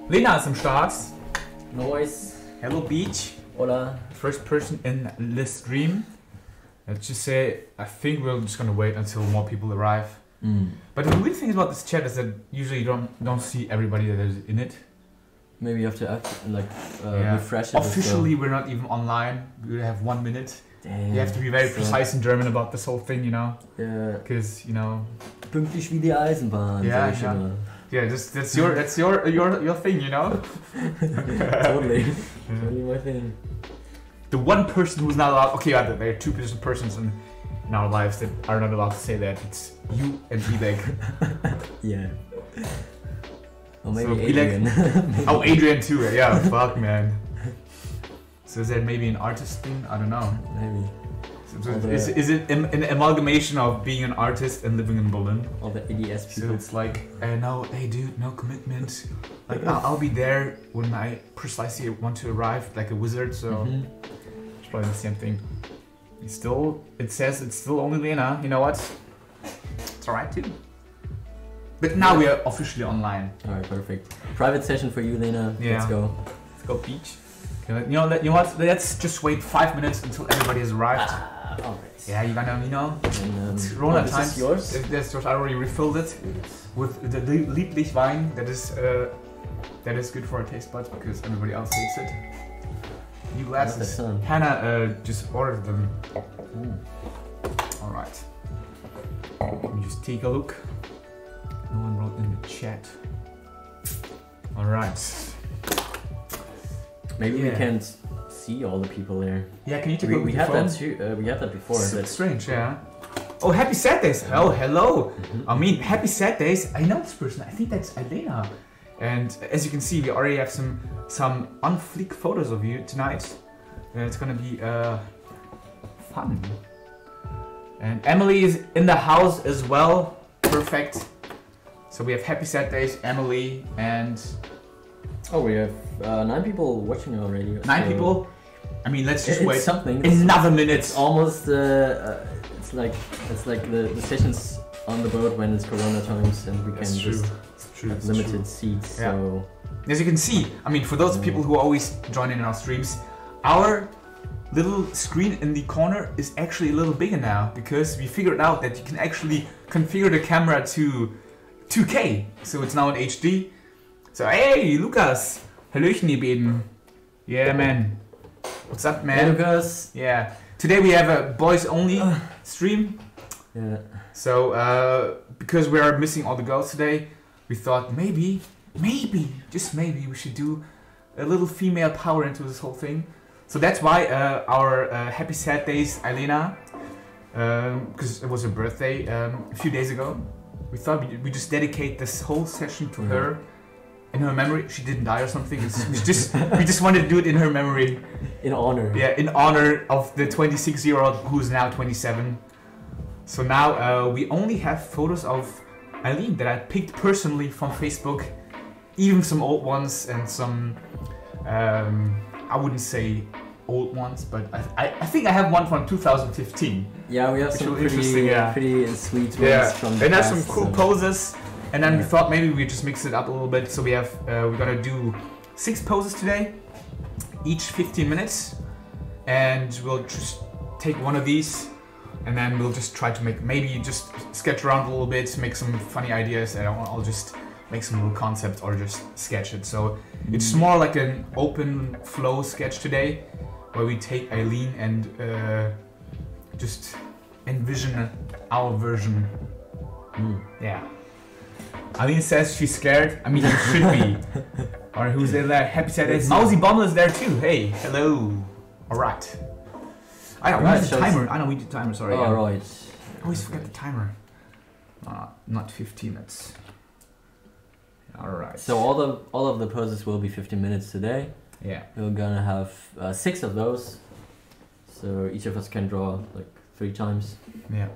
Lena ist im Start. Noise. Hello Beach. Hola. First person in the stream. Let's just say, I think we're just gonna wait until more people arrive. But the weird thing about this chat is that usually you don't see everybody that is in it. Maybe you have to refresh it. Officially, we're not even online. We have 1 minute. Damn. You have to be very precise in German about this whole thing, you know? Yeah. Because, you know... Pünktlich wie die Eisenbahn. Yeah, yeah. Yeah, that's your thing, you know? Totally. Totally my thing. The one person who's not allowed... Okay, there are two persons in our lives that are not allowed to say that. It's you and Ilek. Yeah. Or maybe so Adrian. Maybe. Oh, Adrian too. Yeah, fuck, man. So is that maybe an artist thing? I don't know. Maybe. So is it an amalgamation of being an artist and living in Berlin? All the ADS people. So it's like, no, hey dude, no commitment. Like, I'll be there when I precisely want to arrive, like a wizard, so... It's probably the same thing. It says it's still only Lena, you know what? It's alright too. But now we are officially online. Alright, perfect. Private session for you, Lena. Yeah. Let's go. Let's go beach. You know what? Let's just wait 5 minutes until everybody has arrived. Alright. Yeah, you gotta, you know. And, it's Corona this time. Is yours? That's yours. I already refilled it with the Lieblich wine. That is good for our taste buds because everybody else hates it. New glasses. Hannah just ordered them. Alright. Let me just take a look. No one wrote in the chat. Alright. Maybe we can't see all the people there. Yeah, can you take a look? We had that too. We had that before. That's strange, yeah. Oh, happy Saturdays! Oh, hello! I mean, happy Saturdays. I know this person. I think that's Elena. And as you can see, we already have some on fleek photos of you tonight. And it's gonna be fun. And Emily is in the house as well. Perfect. So we have happy Saturdays, Emily, and... Oh, we have 9 people watching already. 9 people? I mean, let's just wait something. Another minute. It's almost it's like the sessions on the boat when it's Corona times and we can just have limited seats. Yeah. So as you can see, I mean, for those people who always join in our streams, our little screen in the corner is actually a little bigger now because we figured out that you can actually configure the camera to 2K, so it's now in HD. So hey, Lukas, hallöchen ihr beiden. Yeah, man. What's up, man? Hey, Lukas. Yeah. Today we have a boys only stream. Yeah. So because we are missing all the girls today, we thought maybe, just maybe, we should do a little female power into this whole thing. So that's why our Happy Saturdays, Elena, because it was her birthday a few days ago, we thought we just dedicate this whole session to her, in her memory. She didn't die or something. We just wanted to do it in her memory. In honor. Yeah, in honor of the 26-year-old who's now 27. So now we only have photos of Eileen that I picked personally from Facebook, even some old ones and some, I wouldn't say old ones, but I think I have one from 2015. Yeah, we have some pretty sweet ones from the and past, have some cool poses. And then we thought maybe we just mix it up a little bit. So we have, we're gonna do 6 poses today, each 15 minutes. And we'll just take one of these and then we'll just try to maybe just sketch around a little bit, make some funny ideas, and I'll just make some little concepts or just sketch it. So it's more like an open flow sketch today, where we take Eileen and just envision our version. Yeah. Eileen says she's scared. I mean, you should be. Or who's there? Happy Saturdays. Mousy Bomber is there too. Hey, hello. All right. I know, we need the timer. I know we did timer, sorry. Oh, right. I always forget the timer. Not 15, that's... Alright. So all of the poses will be 15 minutes today. Yeah. We're gonna have 6 of those. So each of us can draw like 3 times. Yeah.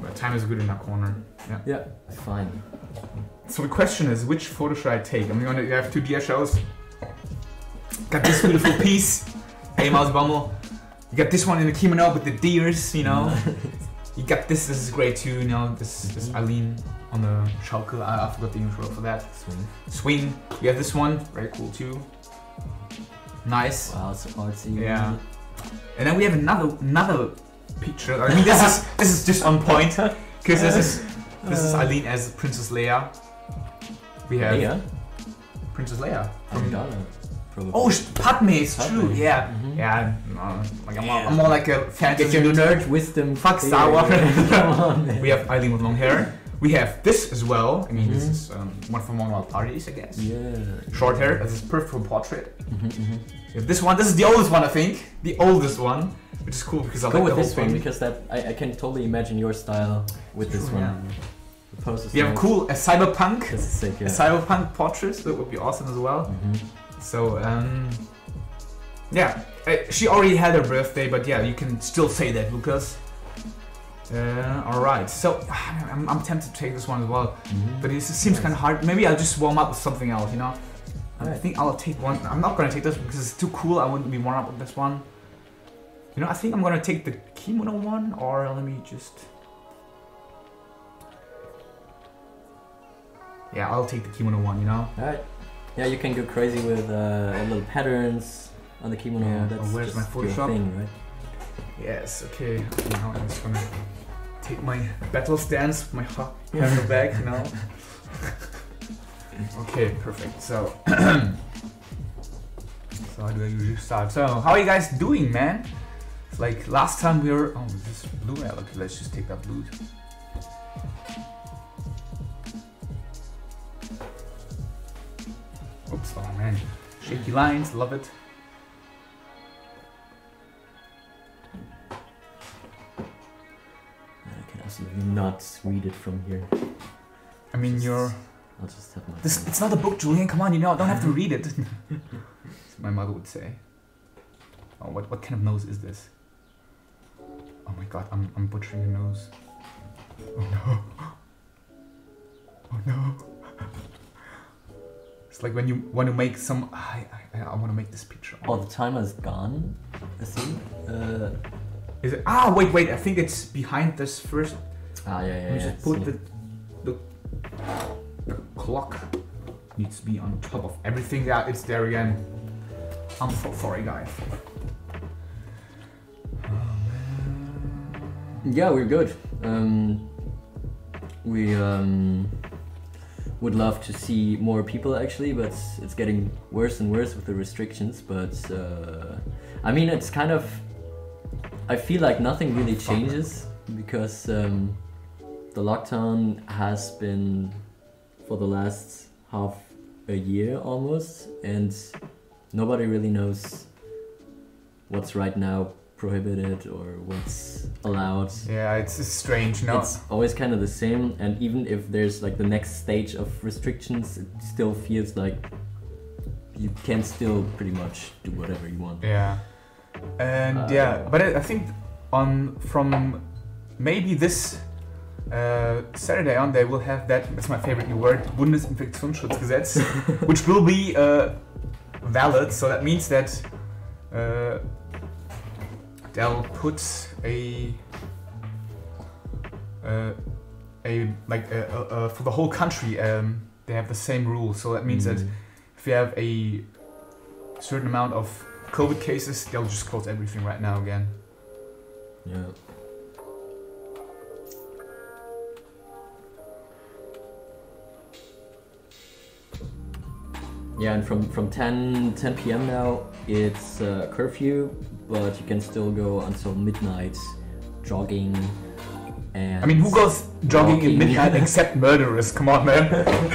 But time is good in that corner. Yeah. Yeah, fine. So the question is, which photo should I take? I'm gonna have 2 DSLs. Got this beautiful piece. Hey, Mouse Bumble. You got this one in the kimono with the deers, you know. You got this is great too, you know. This Eileen on the Schaukel. I forgot the intro for that. Swing. We have this one, very cool too. Nice. Wow, so artsy. Yeah. And then we have another picture. I mean, this is just on point because this is Eileen as Princess Leia. We have Leia? Princess Leia. Probably. Oh, Padme, it's true. Yeah, yeah. Like I'm more like a fantasy. Get your nerd wisdom. Fuck Star Wars. Come on, man. We have Eileen with long hair. We have this as well. I mean, this is one from one of our parties, I guess. Yeah. Short hair. This is perfect for portrait. We have this one. This is the oldest one, I think. The oldest one, which is cool because I go like with the this whole one thing. because that I can totally imagine your style with this one. Yeah. The pose is We have nice. cool a cyberpunk. This is sick, yeah. A cyberpunk portrait. That would be awesome as well. So yeah, she already had her birthday, but yeah, you can still say that, Lucas. All right, so I'm tempted to take this one as well, but it seems kind of hard. Maybe I'll just warm up with something else, you know. I think I'll take one. I'm not gonna take this because it's too cool. I wouldn't be warm up with this one. You know, I think I'm gonna take the kimono one, or let me just. Yeah, I'll take the kimono one. You know. Alright. Yeah, you can go crazy with little patterns on the kimono. Yeah. That's Where's just my your Photoshop? Thing, right? Yes, okay. Now I'm just gonna take my battle stance, my hair in the back, you know. Okay, perfect. So, so how do I usually start? So, how are you guys doing, man? It's like last time we were. Oh, this blue. Yeah, okay, let's just take that blue. Oops, oh man. Shaky lines, love it. I can absolutely not read it from here. I mean, I'll just have my. It's not a book, Julian. Come on, you know, don't have to read it. My mother would say. Oh, what kind of nose is this? Oh my god, I'm butchering the nose. Oh no. Oh no. It's like when you want to make some. I want to make this picture. Oh, the timer is gone. I see. Is it? Ah, wait. I think it's behind this first. Ah, yeah. Let me just put the clock needs to be on top of everything. Yeah, it's there again. I'm so sorry, guys. Yeah, we're good. We would love to see more people actually, but it's getting worse and worse with the restrictions. But I mean, it's kind of. I feel like nothing really changes because the lockdown has been for the last half a year almost, and nobody really knows what's right now prohibited or what's allowed. Yeah, it's strange, no? It's always kind of the same, and even if there's like the next stage of restrictions, it still feels like you can still pretty much do whatever you want. Yeah. And yeah, but I think from maybe this Saturday on, they will have that's my favorite new word, Bundesinfektionsschutzgesetz, which will be valid. So that means that they'll put a for the whole country. They have the same rules. So that means that if you have a certain amount of COVID cases, they'll just close everything right now again. Yeah. Yeah, and from 10 p.m. now, it's curfew, but you can still go until midnight jogging. And I mean, who goes jogging at midnight except murderers? Come on, man.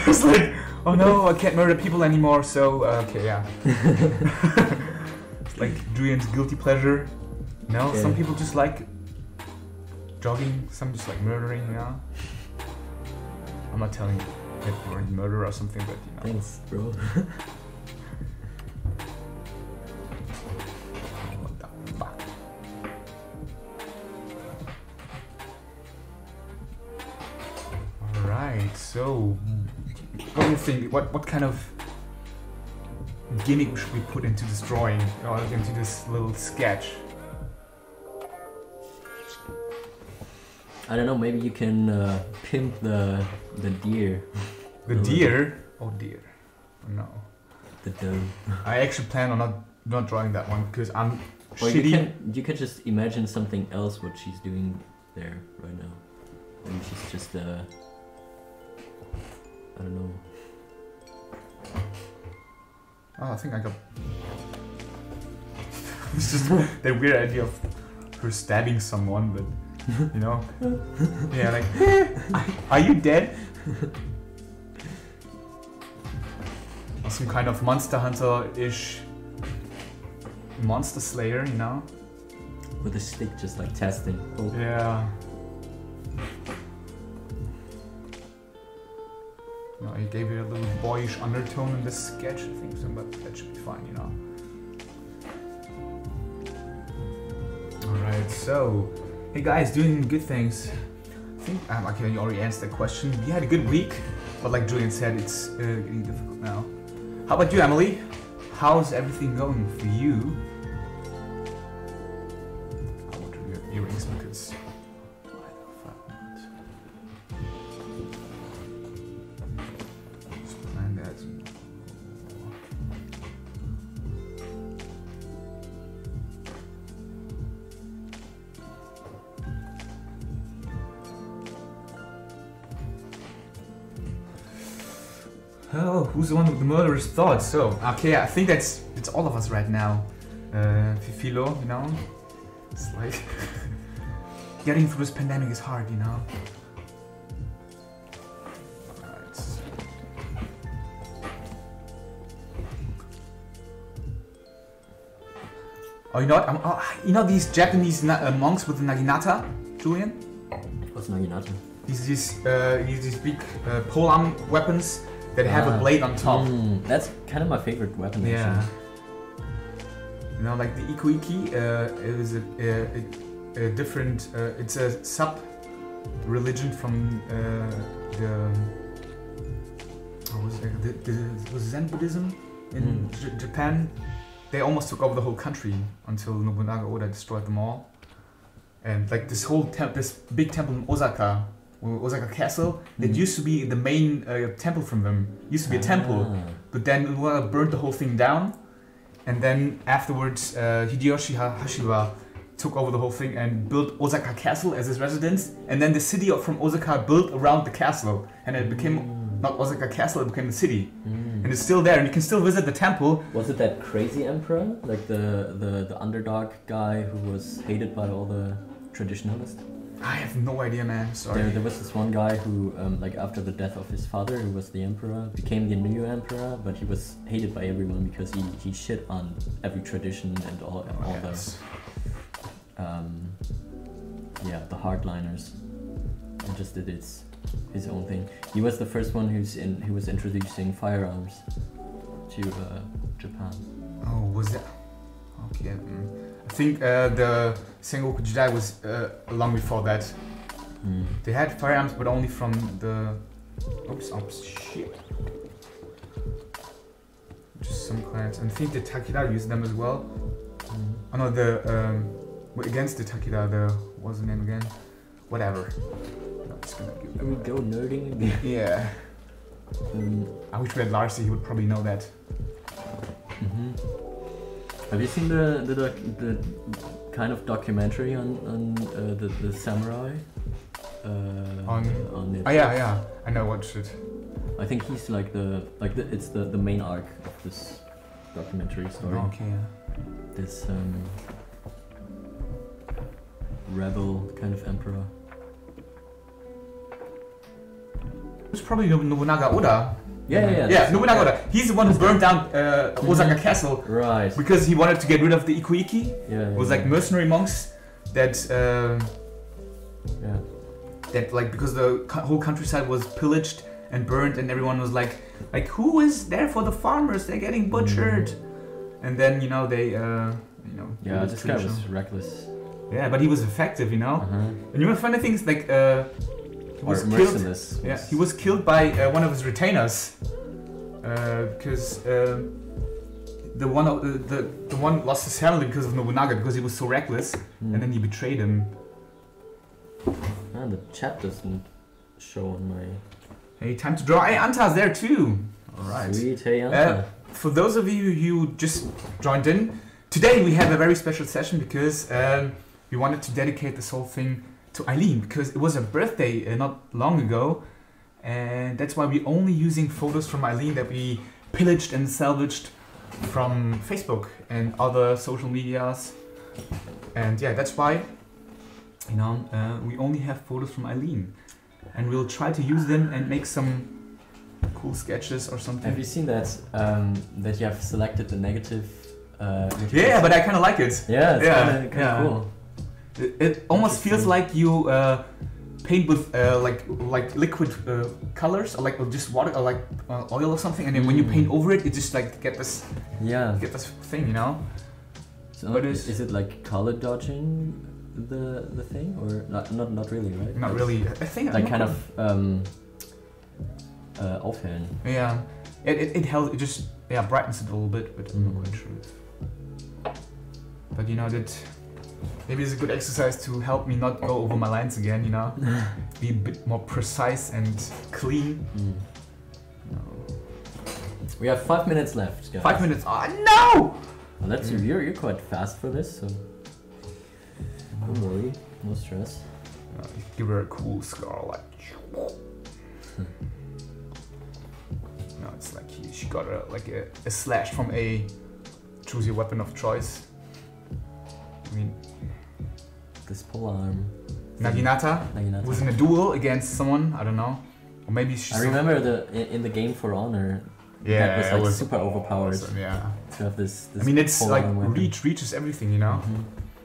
It's like, oh no, I can't murder people anymore, so, okay, yeah. It's like Julian's guilty pleasure. No, some people just like jogging, some just like murdering, you know? I'm not telling you if you're a murderer or something, but you know. Thanks, bro. What the fuck? Alright, so what do you think? What kind of gimmick should we put into this drawing, or into this little sketch? I don't know. Maybe you can pimp the deer. The deer? Oh dear. No. The doe. I actually plan on not drawing that one because I'm Or shitty. you can just imagine something else what she's doing there right now. Maybe she's just I don't know. Oh, I think I got. It's just that weird idea of her stabbing someone, but you know, yeah, like, are you dead? Or some kind of monster hunter-ish monster slayer, you know? With a stick, just like testing. Oh. Yeah. No, he gave it a little boyish undertone in this sketch, I think so, but that should be fine, you know. Alright, so, hey guys, doing good things. I think, okay, you already answered that question. You had a good week, but like Julian said, it's getting difficult now. How about you, Emily? How's everything going for you? I want to do your earrings because... why the fuck not? Just plan that. Oh, who's the one with the murderous thoughts? So, okay, I think it's all of us right now. Fifilo, you know? It's like... getting through this pandemic is hard, you know? Alright. Oh, you know what? You know these Japanese monks with the naginata, Julian? What's naginata? These big polearm weapons that have a blade on top. That's kind of my favorite weapon. Yeah. Actually. You know, like the ikuiki is a different. It's a sub-religion from the Zen Buddhism in Japan. They almost took over the whole country until Nobunaga Oda destroyed them all. And like this whole this big temple in Osaka Castle, that used to be the main temple from them. Used to be a temple, but then Nobunaga burned the whole thing down. And then afterwards, Hideyoshi Hashiba took over the whole thing and built Osaka Castle as his residence. And then the city from Osaka built around the castle, and it became not Osaka Castle; it became the city. And it's still there, and you can still visit the temple. Was it that crazy emperor, like the underdog guy who was hated by all the traditionalists? I have no idea, man. Sorry. There was this one guy who, like after the death of his father, who was the emperor, became the new emperor, but he was hated by everyone because he shit on every tradition and all the the hardliners, and just did his own thing. He was the first one who was introducing firearms to Japan. Oh, was that? Okay. I think the Sengoku Jidai was long before that. They had firearms, but only from the... Oops, shit. Just some clans. And I think the Takeda used them as well. Oh no, against the Takeda, what's the name again? Whatever. No, it's gonna give them. We go nerding again. Yeah. I wish we had Larcy, he would probably know that. Have you seen the kind of documentary on the samurai? On Netflix? Oh yeah, I know what shit. I think he's it's the main arc of this documentary story. Oh, okay. Yeah. This rebel kind of emperor. It's probably Nobunaga Oda. Yeah, Nobunaga Oda. He's the one who burned down Osaka Castle. Right. Because he wanted to get rid of the Ikuiki. It was like mercenary monks that... that like, because the whole countryside was pillaged and burned and everyone was like who is there for the farmers? They're getting butchered. And then, they, Yeah, this guy was reckless. Yeah, but he was effective, you know? And you know, funny things like... he was killed. Yeah, he was killed by one of his retainers, because the one lost his family because of Nobunaga, because he was so reckless, and then he betrayed him. And the chat doesn't show on my... Hey, time to draw. Hey, Anta's there too. Alright. Sweet, hey Anta. For those of you who just joined in, today we have a very special session because we wanted to dedicate this whole thing to Eileen because it was her birthday not long ago, and that's why we're only using photos from Eileen that we pillaged and salvaged from Facebook and other social medias. And yeah, that's why, you know, we only have photos from Eileen, and we'll try to use them and make some cool sketches or something. Have you seen that that you have selected the negative? Yeah, but I kind of like it. Yeah, it's kind of cool. It almost feels like you paint with like liquid colors, or like just water, or like oil or something, and then when you paint over it, it just like get this thing, you know. So is it like color dodging the thing, or not really, right? Not really. I think like kind of aufhellen. Yeah, it helps. It just brightens it a little bit, but I'm not quite sure. But you know that maybe it's a good exercise to help me not go over my lines again. You know, be a bit more precise and clean. We have 5 minutes left, guys. 5 minutes. Oh no! Well, that's you're quite fast for this, so don't worry, no stress. Give her a cool scar, like. No, it's like she got a slash from a choose your weapon of choice. I mean, this polearm. Naginata was in a duel against someone. I don't know, or maybe she. I remember in the game For Honor. Yeah, that was like super overpowered. Awesome, yeah. To have this I mean, it's like reaches everything, you know.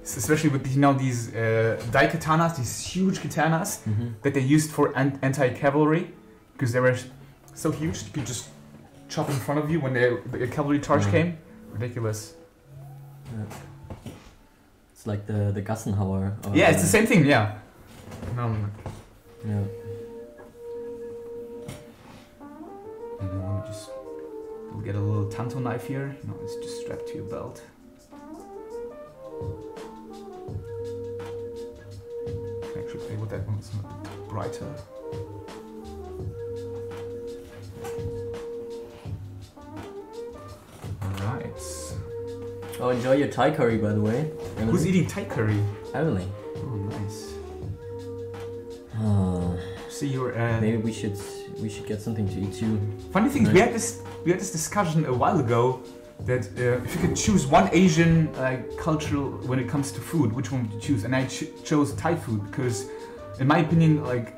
Especially with these daikatanas, these huge katanas that they used for anti-cavalry, because they were so huge you could just chop in front of you when the cavalry charge came. Ridiculous. Yeah. It's like the Gassenhauer. Yeah, it's the same thing. Yeah. No. Yeah. And then let me just. We'll get a little tanto knife here. You know, it's just strapped to your belt. Actually, play with that one. It's a bit brighter. Alright. Oh, enjoy your Thai curry, by the way. Emily. Who's eating Thai curry? Emily. Oh, nice. Oh. See, you're. Maybe we should get something to eat too. Funny thing is, we had this discussion a while ago that if you could choose one Asian cultural when it comes to food, which one would you choose? And I chose Thai food because, in my opinion, like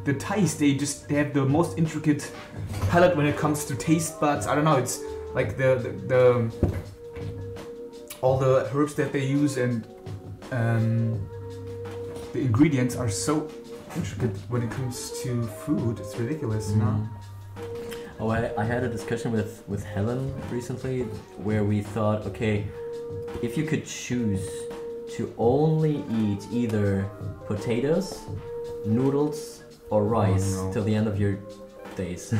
the Thais, they have the most intricate palate when it comes to taste buds. I don't know, it's like the all the herbs that they use and the ingredients are so intricate when it comes to food. It's ridiculous, you know. Oh, I had a discussion with Helen recently where we thought, okay, if you could choose to only eat either potatoes, noodles, or rice till the end of your days.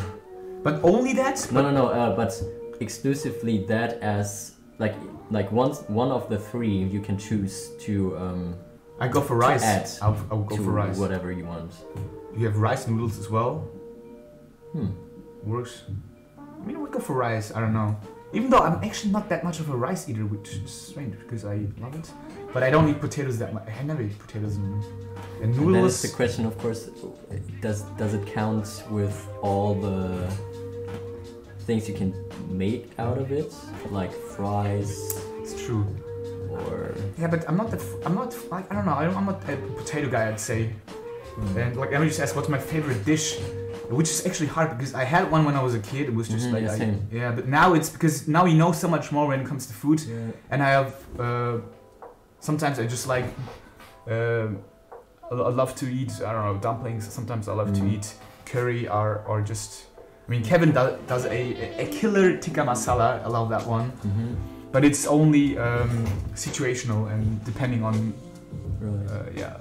But only that? No, but exclusively that as like one of the three you can choose to. I go for rice. I'll go for rice. Whatever you want. You have rice noodles as well. Works. I mean, I would go for rice. I don't know. Even though I'm actually not that much of a rice eater, which is strange because I love it. But I don't eat potatoes that much. I never eat potatoes and noodles. And then it's the question, of course, does it count with all the things you can make out of it, like fries? It's true. Or yeah, but I'm not like I don't know. I'm not a potato guy, I'd say. And like let me just ask, what's my favorite dish? Which is actually hard because I had one when I was a kid. It was just same. But now it's because now you know so much more when it comes to food. Yeah. And I have sometimes I just like I love to eat dumplings. Sometimes I love to eat curry or just. I mean, Kevin does a killer tikka masala. I love that one. But it's only situational and depending on. Right. Yeah,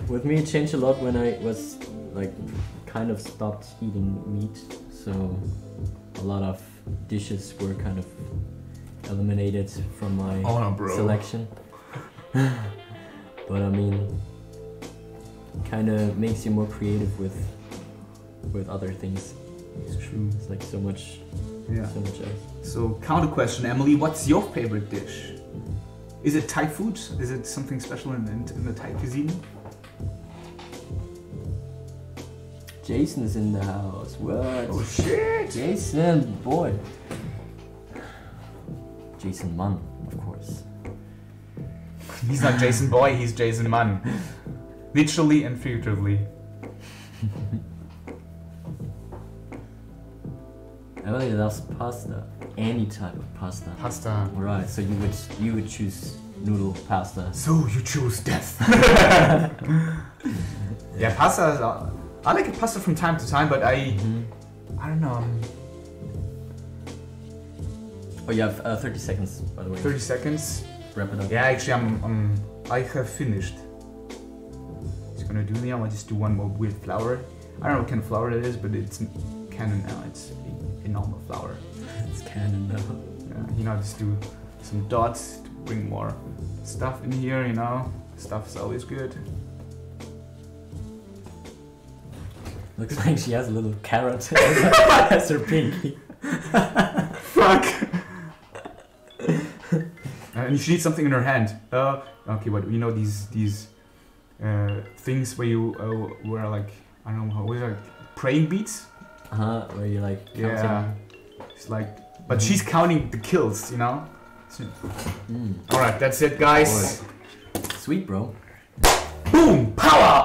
with me it changed a lot when I was like kind of stopped eating meat, so a lot of dishes were kind of eliminated from my selection. but I mean, kind of makes you more creative with other things. It's true. It's like so much, so much else. So counter question, Emily, what's your favorite dish? Is it Thai food? Is it something special in the Thai cuisine? Jason is in the house. What? Oh shit! Jason, boy. Jason Munn, of course. He's not Jason Boy, he's Jason Munn. Literally and figuratively. Emily loves pasta. Any type of pasta. Pasta. Right, so you would choose noodle pasta. So you choose death. Yeah, pasta. I like pasta from time to time, but I don't know. Oh, you have 30 seconds, by the way. 30 seconds. Wrap it up. Yeah, actually, I have finished. Just gonna do now. I just do one more weird flower. I don't know what kind of flower it is, but it's canon now. It's a normal flower. It's canon now. Yeah, you know, just do some dots to bring more stuff in here. You know, stuff is always good. Looks like she has a little carrot as her pinky. Fuck. And she needs something in her hand. Okay, but you know these things where you wear like, I don't know how, what is it, like praying beads? Where you like counting. Yeah. It's like, but she's counting the kills, you know. So, all right, that's it, guys. Boy. Sweet, bro. Boom, power.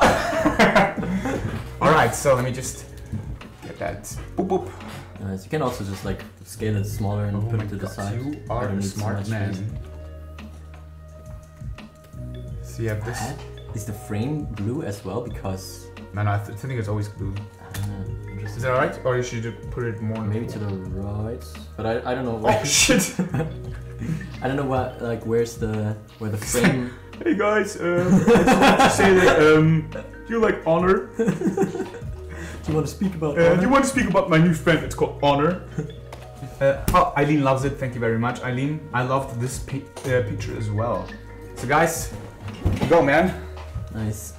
All right, so let me just get that. Boop boop. Nice. You can also just like scale it smaller and put it to the side. You are a smart man. So you have this. Is the frame blue as well? Because No, I think it's always blue. Is that alright? Or you should put it more maybe to the right. But I don't know. Oh shit! I don't know what where the frame. Hey guys, I just want to say that do you like honor? Do you want to speak about do you want to speak about my new friend? It's called Honor. Eileen loves it. Thank you very much, Eileen. I loved this picture as well. So guys, go man. Nice.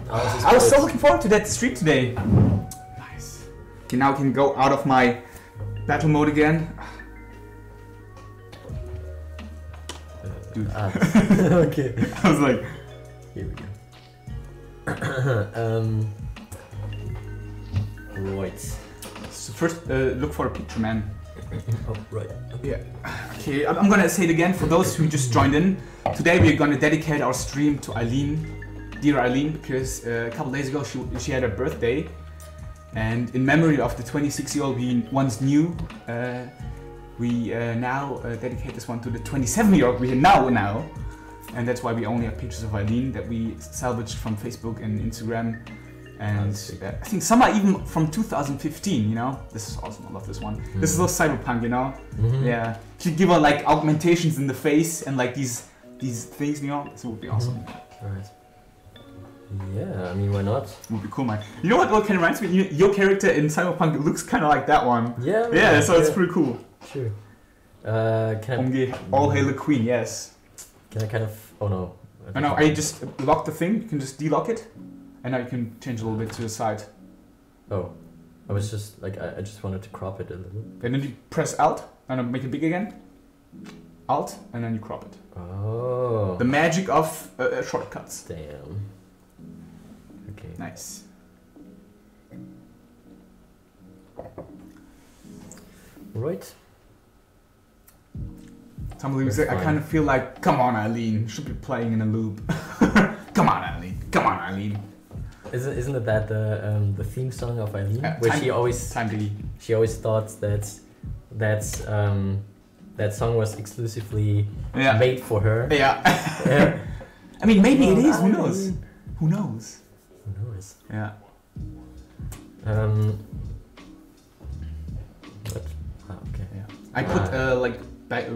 I was so looking forward to that stream today. Nice. Okay, now I can go out of my battle mode again. Dude. Okay. I was like, here we go. Right. So first, look for a picture, man. Oh, right. Yeah. Okay, I'm gonna say it again for those who just joined in. Today we're gonna dedicate our stream to Eileen, dear Eileen, because a couple days ago she had her birthday, and in memory of the 26-year-old we once knew, we now dedicate this one to the 27-year-old we now know, and that's why we only have pictures of Eileen that we salvaged from Facebook and Instagram. And I think some are even from 2015, you know? This is awesome, I love this one. Mm-hmm. This is a little cyberpunk, you know? Mm-hmm. Yeah. Should give her like augmentations in the face and like these things, you know? This would be awesome. Mm-hmm. Alright. Yeah, I mean, why not? It would be cool, man. You know what kind of reminds me? Your character in Cyberpunk looks kind of like that one. Yeah. Yeah, so it's pretty cool. Sure. Can I... All hail the queen, yes. Can I kind of... Oh no. I know, I just locked the thing. You can just de-lock it. And now you can change a little bit to the side. Oh. I was just like, I just wanted to crop it a little. And then you press Alt and make it big again. Alt, and then you crop it. Oh. The magic of shortcuts. Damn. Okay. Nice. Right. Somebody was like, I kind of feel like, come on, Eileen, should be playing in a loop. Come on, Eileen. Come on, Eileen. Isn't it that the theme song of Eileen, where she always thought that song was exclusively made for her? Yeah. I mean, maybe it is. Who knows? Who knows? Who knows? Yeah. But, okay. Yeah. I put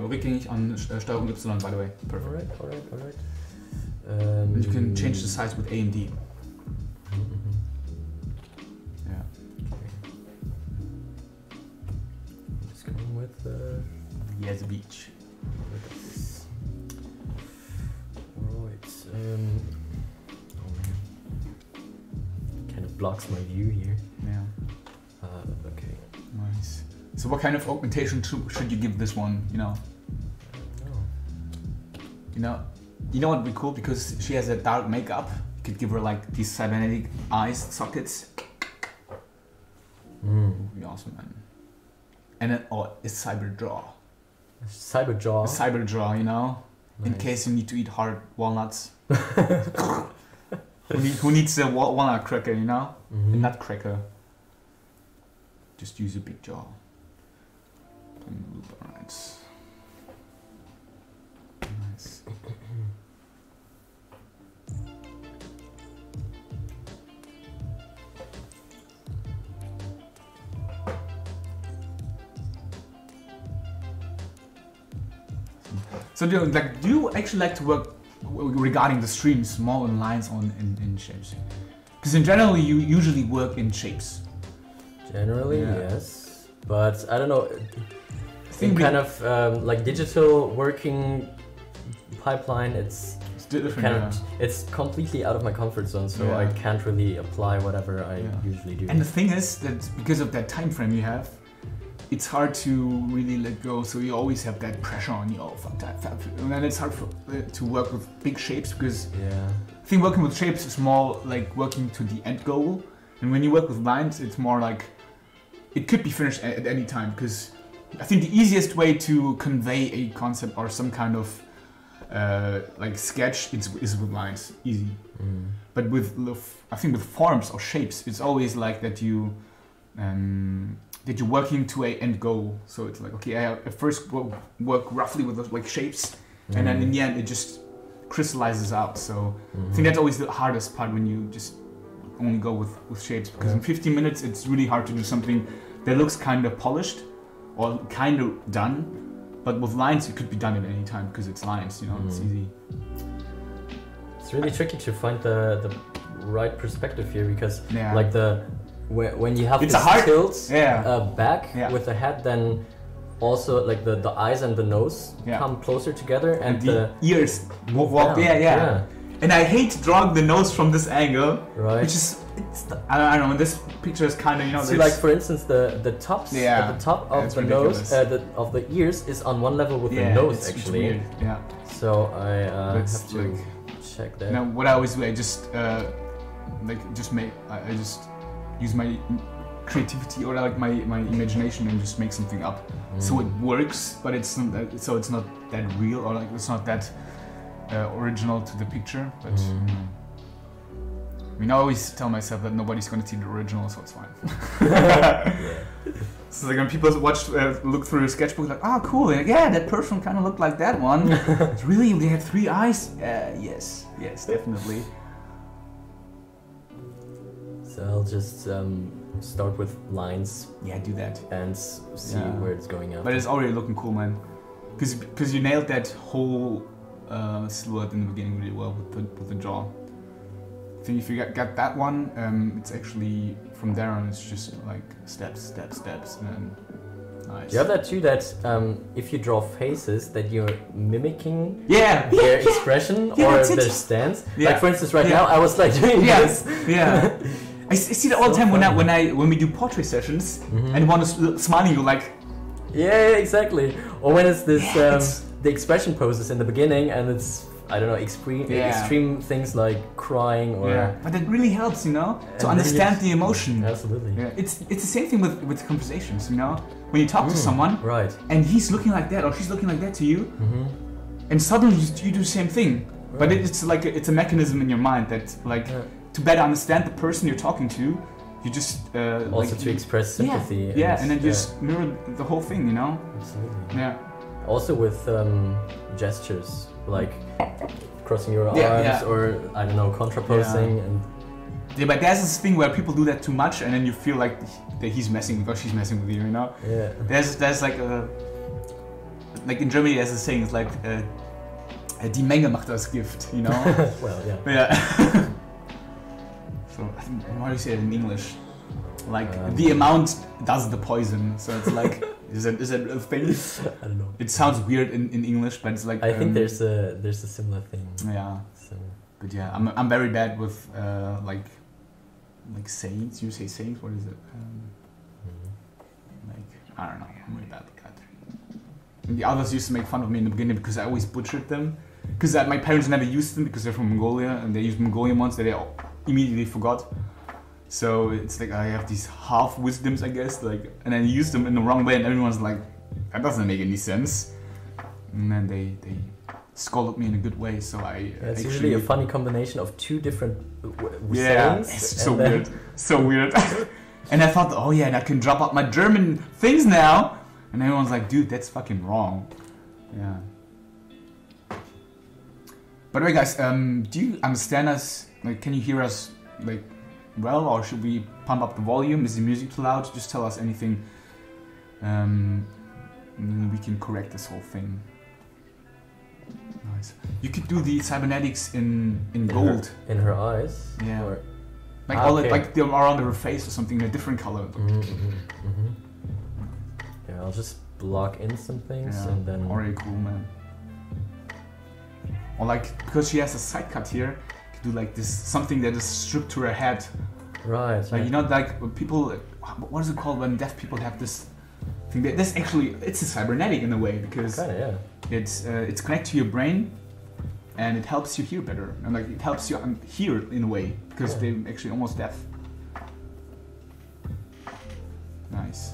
rückgängig on Steuerung Y, by the way. Perfect. Alright. And you can change the size with A and D. Yeah. Okay. Just going with yes, beach. Right. blocks my view here. Yeah. Okay. Nice. So what kind of augmentation should you give this one? You know. You know what would be cool, because she has a dark makeup. You could give her like these cybernetic eyes sockets. Would be awesome, man. And then a cyber jaw. Cyber jaw. A cyber jaw, you know, nice. in case you need to eat hard walnuts. Who needs a walnut cracker, you know? A nut cracker. Just use a big jaw. Alright. Nice. So do you actually like to work regarding the streams more in lines in shapes? Because in general you usually work in shapes. Generally, yes, but I don't know. In kind of like digital working pipeline, it's different. It's completely out of my comfort zone, so I can't really apply whatever I usually do. And the thing is that because of that time frame you have, it's hard to really let go. So you always have that pressure on you. Oh, fuck that, and then it's hard to work with big shapes, because I think working with shapes is more like working to the end goal, and when you work with lines, it's more like it could be finished at any time. Because I think the easiest way to convey a concept or some kind of like sketch is with lines, easy. But I think with forms or shapes, it's always like that that you're working to a end goal. So it's like, okay, I first work roughly with like shapes, and then in the end it just crystallizes out. So I think that's always the hardest part when you just only go with shapes, because in 15 minutes it's really hard to do something that looks kind of polished or kind of done, but with lines it could be done at any time because it's lines, you know, it's easy. It's really tricky to find the right perspective here, because like when you have it's this tilt back with the head, then also like the eyes and the nose come closer together, and the ears walk down. And I hate drawing the nose from this angle, which is I don't know. This picture is kind of, you know. See, like for instance, the tops at the top of the nose of the ears is on one level with the nose actually. It's weird. Yeah. So I have to check that. Now what I always do, I just I just use my creativity or like my imagination and just make something up. So it works, but it's not that real, or like it's not that original to the picture. But I mean, I always tell myself that nobody's gonna see the original, so it's fine. So like when people look through a sketchbook, like, oh cool, like, that person kind of looked like that one. Really, they had 3 eyes? Yes, definitely. So I'll just start with lines. Yeah, do that. And see where it's going out. But it's already looking cool, man. Because you nailed that whole silhouette in the beginning really well with the jaw. I think if you got that one, it's actually from there on, it's just like steps, and then nice. Do you have that too? That if you draw faces, that you're mimicking their expression or their stance. Like for instance, right now I was like doing this. Yeah. I see that all the time when we do portrait sessions, and one is smiling, you're like. Yeah, exactly. Or when it's this the expression poses in the beginning, and it's, I don't know, extreme things like crying or. Yeah. But it really helps, you know, to understand the emotion. Absolutely. Yeah. It's the same thing with conversations, you know, when you talk to someone, and he's looking like that or she's looking like that to you, and suddenly you do the same thing. But it's like it's a mechanism in your mind that like to better understand the person you're talking to. You just also to express sympathy. And then just mirror the whole thing, you know. Absolutely. Yeah. Also with gestures, like crossing your arms or I don't know, contraposing and. Yeah, but there's this thing where people do that too much, and then you feel like that he's messing with or she's messing with you, you know. Yeah. There's like in Germany there's a saying, it's like die Menge macht das Gift, you know. Well, yeah. Yeah. So how do you say it in English? Like the amount does the poison. So it's like is it a thing? I don't know. It sounds weird in English, but it's like I think there's a similar thing. Yeah. So. But yeah, I'm very bad with like like sayings. You say sayings. What is it? Like I don't know. I'm really bad at that. And the others used to make fun of me in the beginning because I always butchered them. Because my parents never used them because they're from Mongolia and they used Mongolian ones that they immediately forgot. So it's like I have these half wisdoms, I guess, like, and I use them in the wrong way, and everyone's like, that doesn't make any sense. And then they scolded me in a good way, so it's usually a funny combination of two different sayings. It's so weird, so weird. And I thought, oh yeah, and I can drop out my German things now. And everyone's like, dude, that's fucking wrong. Yeah. By the way, guys, do you understand us? Like, can you hear us, like, well, or should we pump up the volume? Is the music too loud? Just tell us anything. And then we can correct this whole thing. Nice. You could do the cybernetics in gold. In her eyes? Yeah. Or, like all okay. Like they're around her face or something in a different color. Yeah, I'll just block in some things and then. Already cool, man. Or like because she has a side cut here, you could do like this something that is stripped to her head. Right. Like you know, like people. What is it called when deaf people have this thing? This actually it's a cybernetic in a way because it's connected to your brain, and it helps you hear better, and like it helps you hear in a way because they're actually almost deaf. Nice.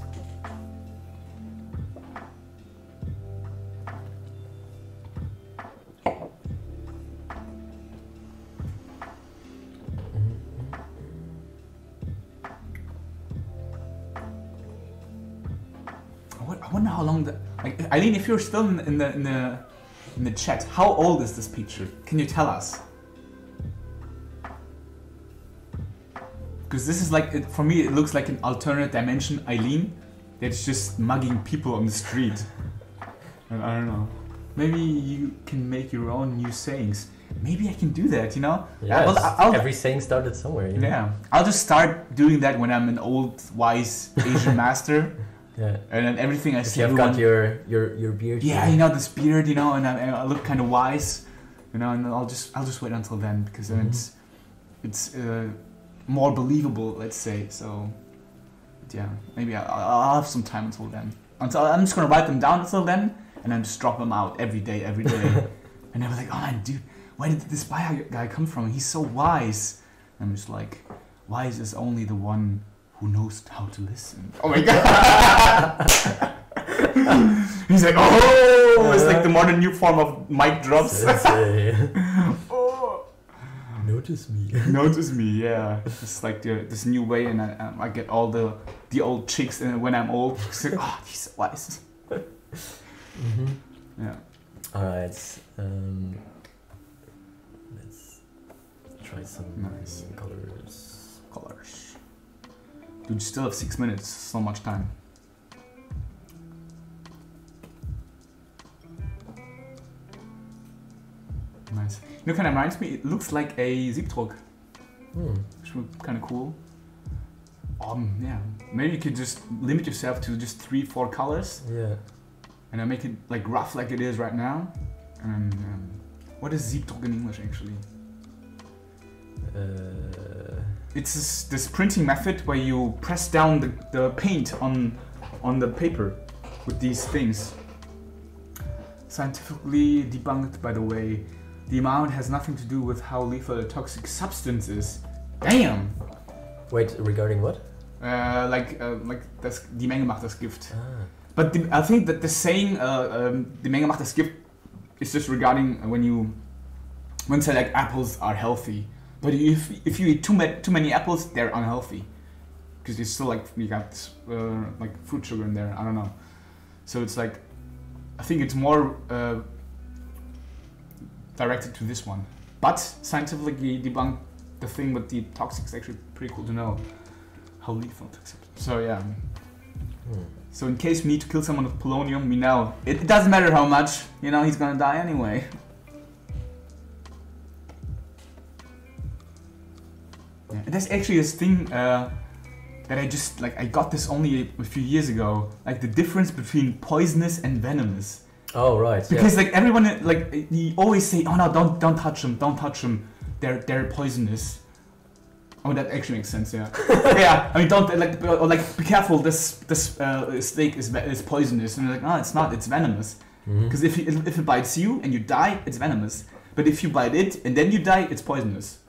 I wonder how long like Eileen, if you're still in the chat, how old is this picture? Can you tell us? Because this is like for me, it looks like an alternate dimension Eileen that's just mugging people on the street. And I don't know. Maybe you can make your own new sayings. Maybe I can do that, you know? Yeah, every saying started somewhere. You know? Yeah, I'll just start doing that when I'm an old, wise Asian master. Yeah. And then everything I say. You've got your beard. Yeah, you know, this beard, you know, and I look kind of wise, you know, and I'll just wait until then because then it's more believable, let's say. So, yeah, maybe I'll have some time until then. I'm just gonna write them down until then, and then just drop them out every day. And I was like, oh man, dude, where did this guy come from? He's so wise. And I'm just like, wise is only the one who knows how to listen. Oh my god! He's like, oh! It's like the modern new form of mic drops. Oh. Notice me. Notice me, yeah. It's like this new way, and I get all the old chicks when I'm old. It's like, oh, he's so wise. Yeah. Alright. Let's try some nice colors. Dude, you still have 6 minutes, so much time. Nice. You know, kind of reminds me, it looks like a Siebdruck. Which would be kind of cool. Yeah. Maybe you could just limit yourself to just 3-4 colors. Yeah. And then make it like rough like it is right now. And what is Siebdruck in English actually? It's this printing method where you press down the paint on the paper with these things. Scientifically debunked, by the way. The amount has nothing to do with how lethal a toxic substance is. Damn! Wait, regarding what? Like das, die Menge macht das Gift. But I think that the saying die Menge macht das Gift is just regarding when say like apples are healthy. But if you eat too many apples, they're unhealthy, because you still you got like fruit sugar in there. I don't know. So it's like, I think it's more directed to this one. But scientifically debunked the thing with the toxic is actually pretty cool to know how lethal toxic. So yeah. So in case we need to kill someone with polonium, we know it doesn't matter how much. You know, he's gonna die anyway. Yeah. And there's actually this thing that I got this only a few years ago, like the difference between poisonous and venomous. Oh right. Because like everyone you always say, oh no, don't touch them, they're poisonous. Oh, that actually makes sense. Yeah. Yeah. I mean, don't like be careful. This snake is poisonous, and you're like, no, it's not. It's venomous. Because if it bites you and you die, it's venomous. But if you bite it and then you die, it's poisonous.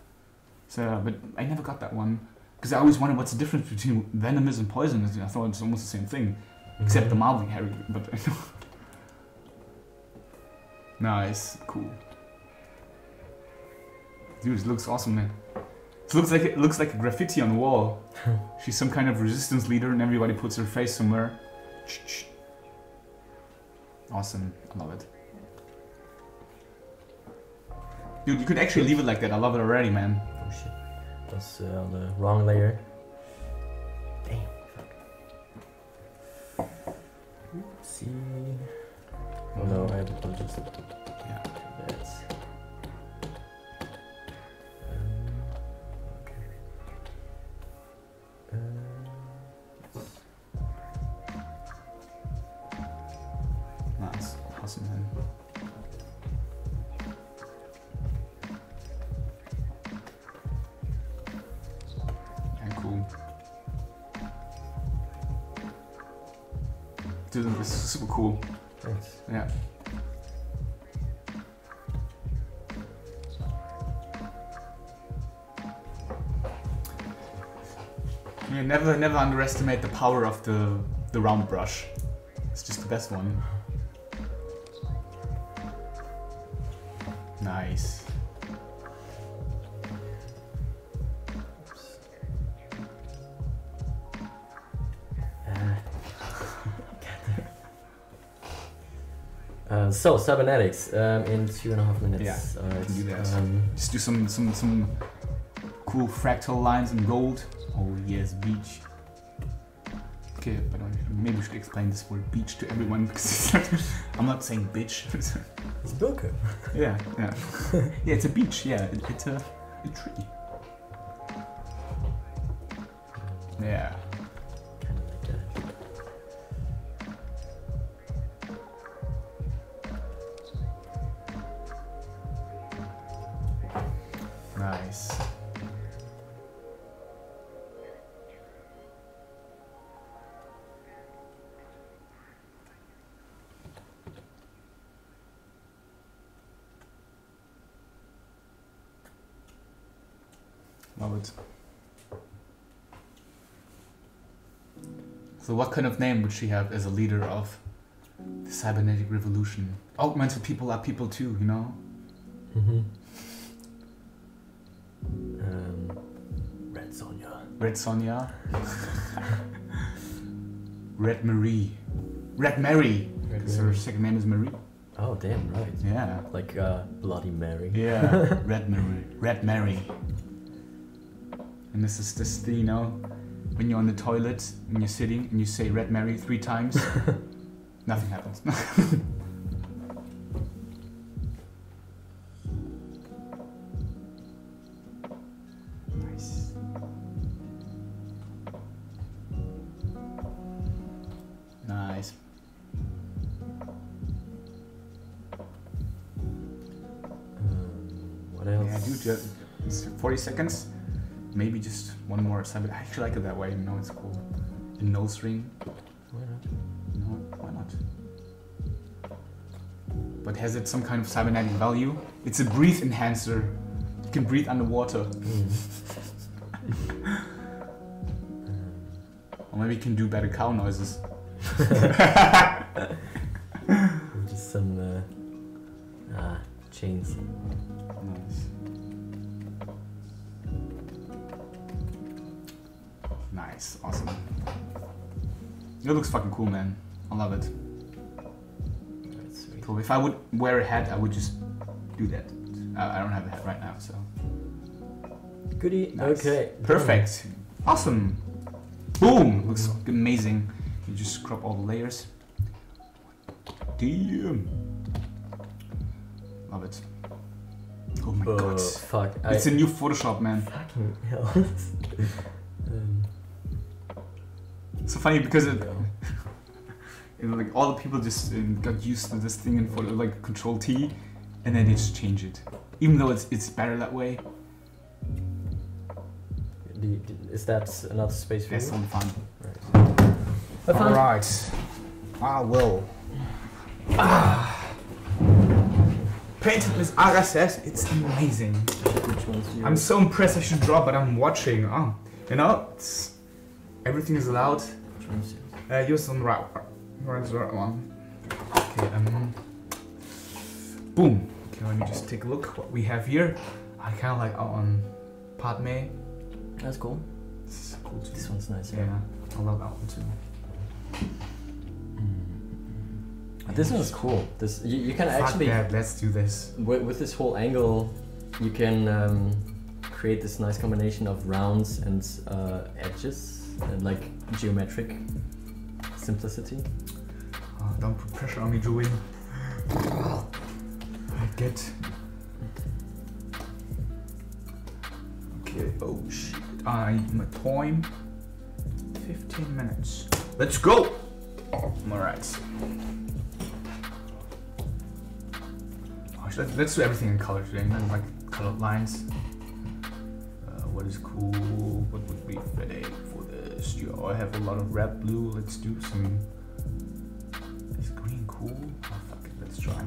So, but I never got that one because I always wondered what's the difference between venomous and poisonous. I thought it's almost the same thing, except the Marvel Harry. But nice, cool. Dude, it looks awesome, man. It looks like a graffiti on the wall. She's some kind of resistance leader, and everybody puts her face somewhere. Awesome, I love it. Dude, you could actually leave it like that. I love it already, man. Oh shit, that's on the wrong layer. Damn. Fuck. See. Oh no, I will just. Yeah. That's. Nice, awesome, man. Yeah, cool. Dude, this is super cool. Thanks. Yeah. Yeah, never underestimate the power of the round brush. It's just the best one. Nice. So cybernetics in 2.5 minutes. Yeah, Alright. can do that. Just do some cool fractal lines in gold. Oh yes, beach. Okay, but maybe we should explain this word beach to everyone because I'm not saying bitch. It's Bilko. Yeah. Yeah, it's a beach. Yeah, it's a tree. Yeah. Kind of like that. Nice. Love it. So what kind of name would she have as a leader of the cybernetic revolution? Augmented people are people too, you know? Red Sonja. Red Sonja. Red Marie. Red Mary. Because her second name is Marie. Oh damn right. Yeah. Like Bloody Mary. Yeah. Red Mary. Red Mary. And this is this thing, you know, when you're on the toilet and you're sitting and you say Red Mary 3 times, nothing happens. Nice. Nice. What else? Yeah, dude, it's 40 seconds. Maybe just one more cyber. I actually like it that way. You know, it's cool. A nose ring. Why not? No, why not? But has it some kind of cybernetic value? It's a breathe enhancer. You can breathe underwater. Or maybe you can do better cow noises. Just some chains. Nice. Nice, awesome. It looks fucking cool, man. I love it. That's sweet. Cool. If I would wear a hat, I would just do that. I don't have a hat right now, so. Goodie. Nice. Okay. Perfect. Awesome. Boom. Looks amazing. You just scrub all the layers. Damn. Love it. Oh my god. Fuck. It's a new Photoshop, man. Fucking hell. So funny because it, you know, like all the people just got used to this thing and for like Control T, and then they just change it, even though it's better that way. Is that enough space for That's you? some fun. Have fun. Alright. I will. Painted Miss Aga says it's amazing. Which one's yours? I'm so impressed I should draw, but I'm watching. Oh, you know, everything is allowed. Which one's yours? Use on the right one. Okay, boom. Okay, let me just take a look what we have here. I kind of like on Padme. That's cool. This is cool too. This one's nice. Yeah, I love that one too. This one is cool. This you can Fuck actually that, let's do this. with this whole angle, you can create this nice combination of rounds and edges and like geometric simplicity. Oh, don't put pressure on me, Julie. I get. Okay. Oh shit! I need my time. 15 minutes. Let's go. All right. Let's do everything in color today, not like colored lines. What is cool? What would be fitting for this? Oh, I have a lot of red, blue. Let's do some. Is green cool? Oh fuck it, let's try.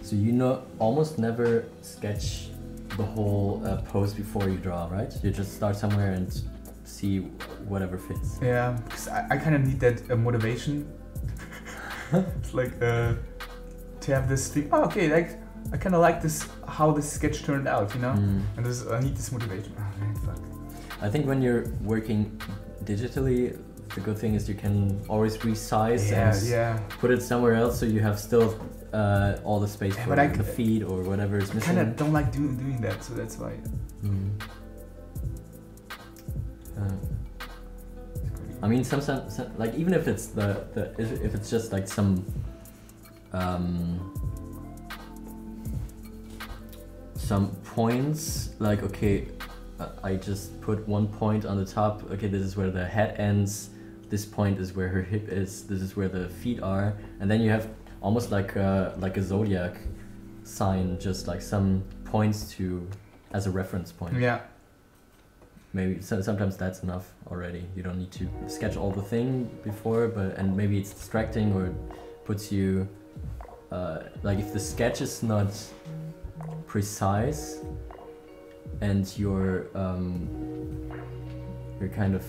So almost never sketch the whole pose before you draw, right? You just start somewhere and see whatever fits. Yeah, because I kind of need that motivation. It's like to have this thing. Oh, okay, like I kind of like this how this sketch turned out, you know. And I need this motivation. Oh, man, fuck. I think when you're working digitally, the good thing is you can always resize and put it somewhere else, so you have still all the space for the feed or whatever is missing. I kind of don't like doing that, so that's why. I mean, some like even if it's if it's just like some points, like okay, I just put one point on the top. Okay, this is where the head ends. This point is where her hip is. This is where the feet are, and then you have almost like a zodiac sign, just like some points as a reference point. Yeah. Maybe sometimes that's enough already. You don't need to sketch all the thing before, and maybe it's distracting or puts you like if the sketch is not precise and you're kind of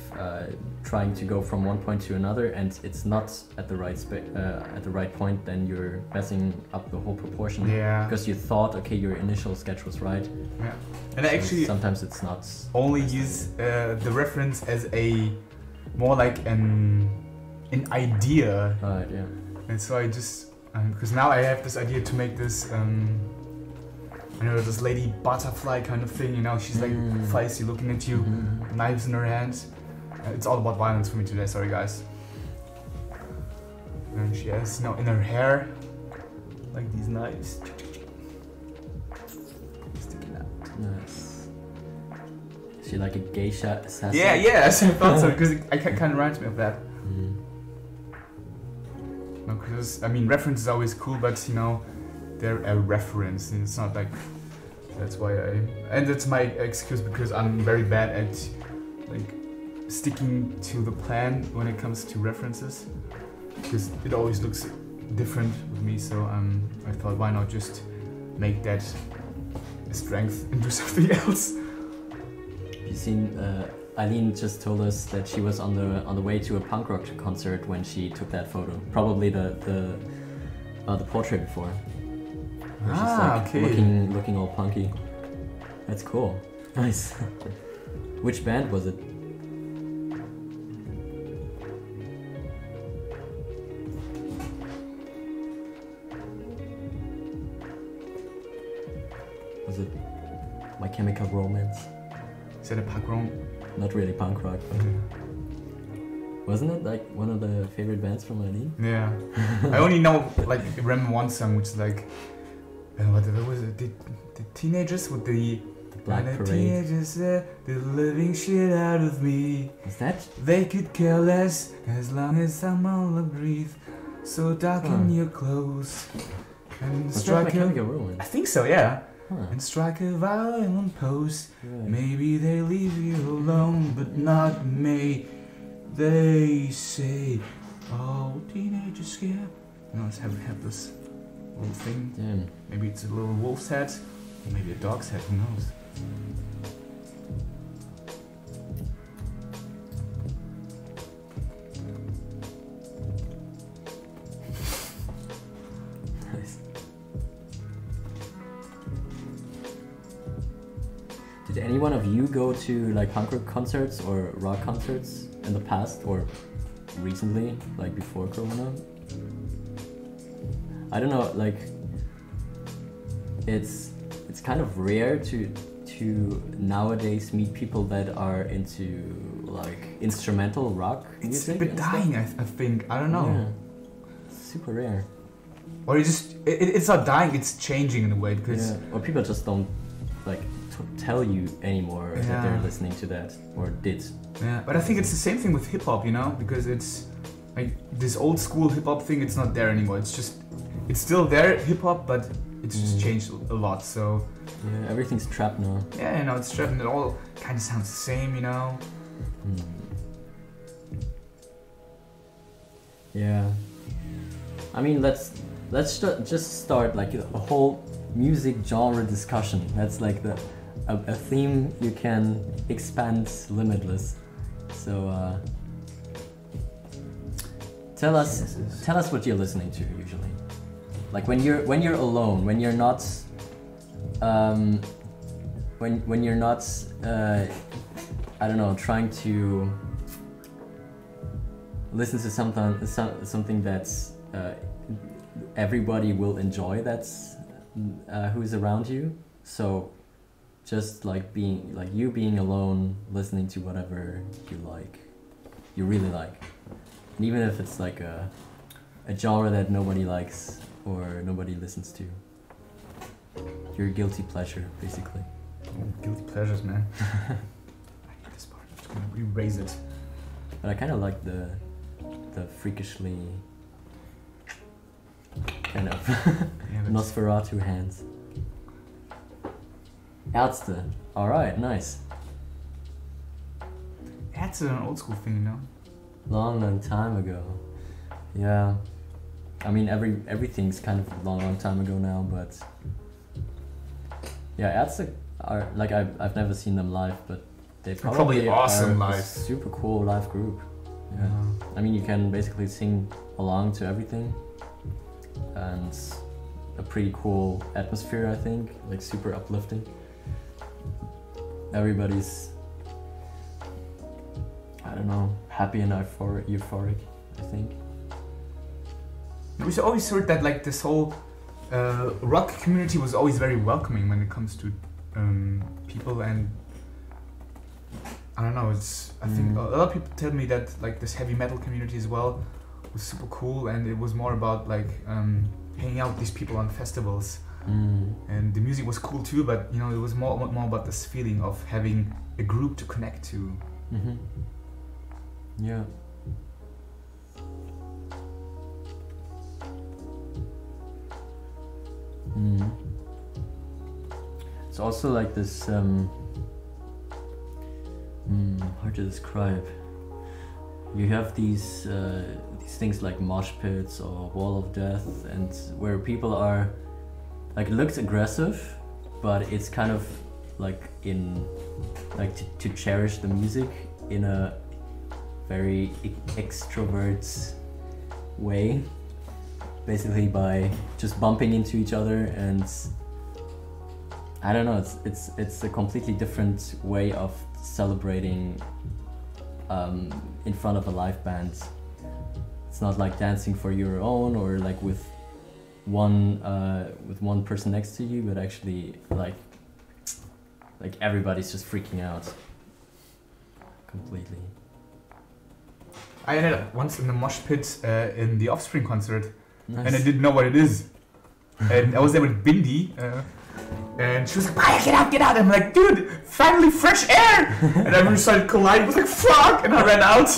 trying to go from one point to another, and it's not at the right point, then you're messing up the whole proportion. Yeah. Because you thought, okay, your initial sketch was right. Yeah. And so actually, sometimes it's not. Only use the reference as a more like an idea. Right. Yeah. And so I just because now I have this idea to make this. This lady butterfly kind of thing, you know, she's like feisty looking at you, knives in her hands. It's all about violence for me today, sorry guys. And she has, in her hair, like these knives. Sticking out. Nice. Is she like a geisha assassin? Yeah, yes, I thought so, because it kind of reminds me of that. No, because, I mean, reference is always cool, but, you know, they're a reference, and it's not like that's why and that's my excuse, because I'm very bad at like sticking to the plan when it comes to references, because it always looks different with me. So I thought, why not just make that a strength and do something else. You seen Eileen just told us that she was on the way to a punk rock concert when she took that photo, probably the portrait before. She's like okay. Looking all punky. That's cool. Nice. Which band was it? Was it My Chemical Romance? Is that a punk rock? Not really punk rock, but Wasn't it like one of the favorite bands from Eileen? Yeah. I only know, like, remember one song which is like, what was it? The teenagers with the Black the Parade. teenagers, the living shit out of me. Is that? They could care less as long as I'm all I breathe. So darken your clothes and Was that strike My Chemical Romance? I think so, yeah. Huh. And strike a violent pose. Right. Maybe they leave you alone, but not me. They say, oh, teenagers scared. No, let's have this little thing. Damn. Maybe it's a little wolf's head, or maybe a dog's head, who knows? Nice. Did any one of you go to like punk rock concerts or rock concerts in the past or recently, like before Corona? I don't know, like it's kind of rare to nowadays meet people that are into like instrumental rock It's music. a bit and stuff. dying, I think. I don't know. Yeah. Super rare. Or it's not dying, it's changing in a way because Yeah. Or people just don't like tell you anymore that Yeah. they're listening to that or did. yeah. But I think it's the same thing with hip hop, you know, because it's like this old school hip hop thing. It's not there anymore. It's still there, hip hop, but it's just changed a lot. So Yeah, everything's trap now. yeah, you know, it's trap and it all kind of sounds the same, you know. Yeah. I mean, let's just start like a whole music genre discussion. That's like a theme you can expand limitless. So tell us what you're listening to usually. Like when you're alone, when you're not when you're not I don't know, trying to listen to something that's everybody will enjoy, that's who's around you. So just like being alone, listening to whatever you really like, and even if it's like a genre that nobody likes or nobody listens to, your guilty pleasure basically. Oh, guilty pleasures, man. I hate this part. I'm just gonna re-raise it. But I kind of like the freakishly kind of Yeah, but Nosferatu hands. Ärzte. Alright, nice. that's an old school thing, you know. Long time ago. Yeah. I mean everything's kind of a long time ago now, but yeah, Ärzte are like I've never seen them live, but they probably awesome are live. a super cool live group. Yeah. I mean, you can basically sing along to everything, and a pretty cool atmosphere, I think, like super uplifting. Everybody's, I don't know, happy and euphoric, I think. We always heard that like this whole rock community was always very welcoming when it comes to people, and I don't know. I think a lot of people tell me that like this heavy metal community as well was super cool, and it was more about like hanging out with these people on festivals, and the music was cool too. But you know, it was more about this feeling of having a group to connect to. Yeah. It's also like this hard to describe. You have these things like mosh pits or wall of death, and where people are like, it looks aggressive, but it's kind of like to cherish the music in a very extrovert way, basically by just bumping into each other. And I don't know, it's a completely different way of celebrating in front of a live band. It's not like dancing for your own or like with one person next to you, but actually like everybody's just freaking out completely. I ended up once in the mosh pit in the Offspring concert, Nice. and I didn't know what it is. And I was there with Bindi, and she was like, "Maya, get out!" I'm like, "Dude, finally fresh air!" And everyone started colliding. I was like, "Fuck!" And I ran out.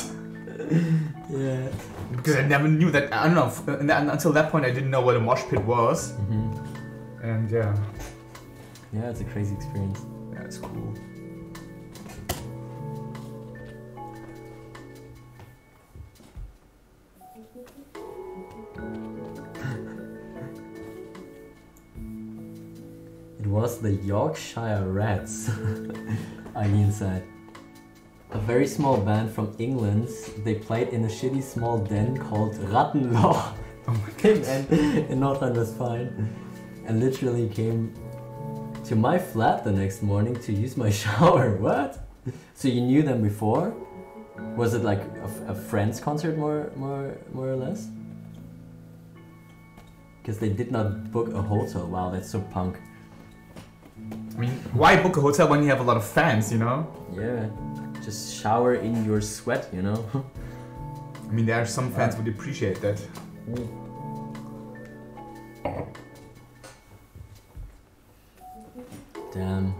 Yeah. Because I never knew that. I don't know. Until that point, I didn't know what a mosh pit was. And yeah. Yeah, it's a crazy experience. Yeah, it's cool. It was the Yorkshire Rats, Eileen said. A very small band from England. They played in a shitty small den called Rattenloch in North Rhine-Westphalia, and literally came to my flat the next morning to use my shower. What? So you knew them before? Was it like a friend's concert more or less? Because they did not book a hotel. Wow, that's so punk. I mean, why book a hotel when you have a lot of fans, you know? Yeah, just shower in your sweat, you know? I mean, there are some fans would appreciate that. Damn.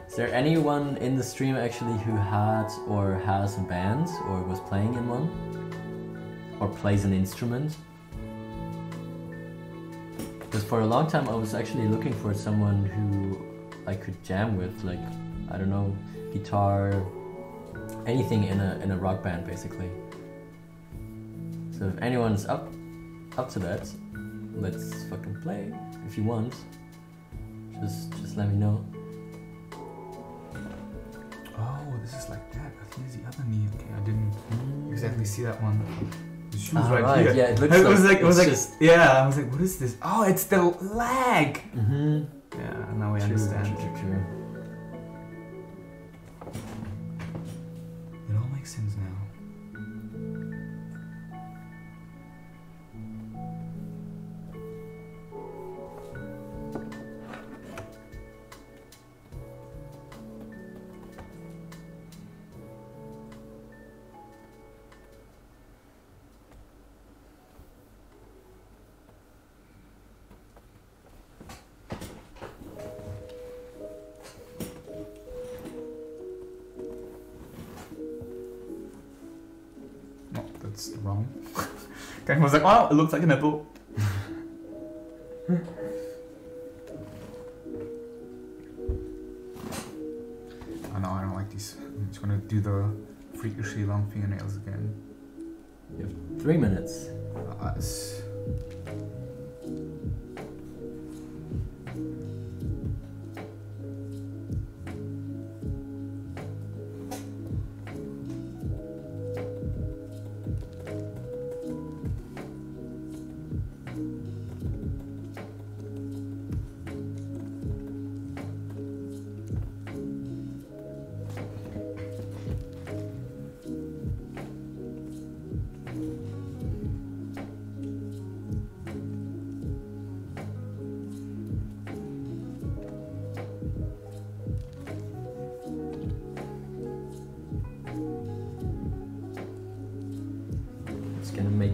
Is there anyone in the stream actually who had or has a band or was playing in one? Or plays an instrument? Because for a long time I was actually looking for someone who I could jam with, like, I don't know, guitar, anything in a rock band basically. So if anyone's up to that, let's fucking play. If you want, just let me know. Oh, this is like that. I think it's the other knee. Okay, I didn't exactly see that one. The shoes right here. Yeah, it looks it was like, just... yeah, I was like, what is this? Oh, it's the leg! Yeah, now we understand. True. It all makes sense now. That's wrong. Ken was like, oh, it looks like a nipple. Oh no, I don't like these. I'm just gonna do the freakishly long fingernails again. You have 3 minutes. Us.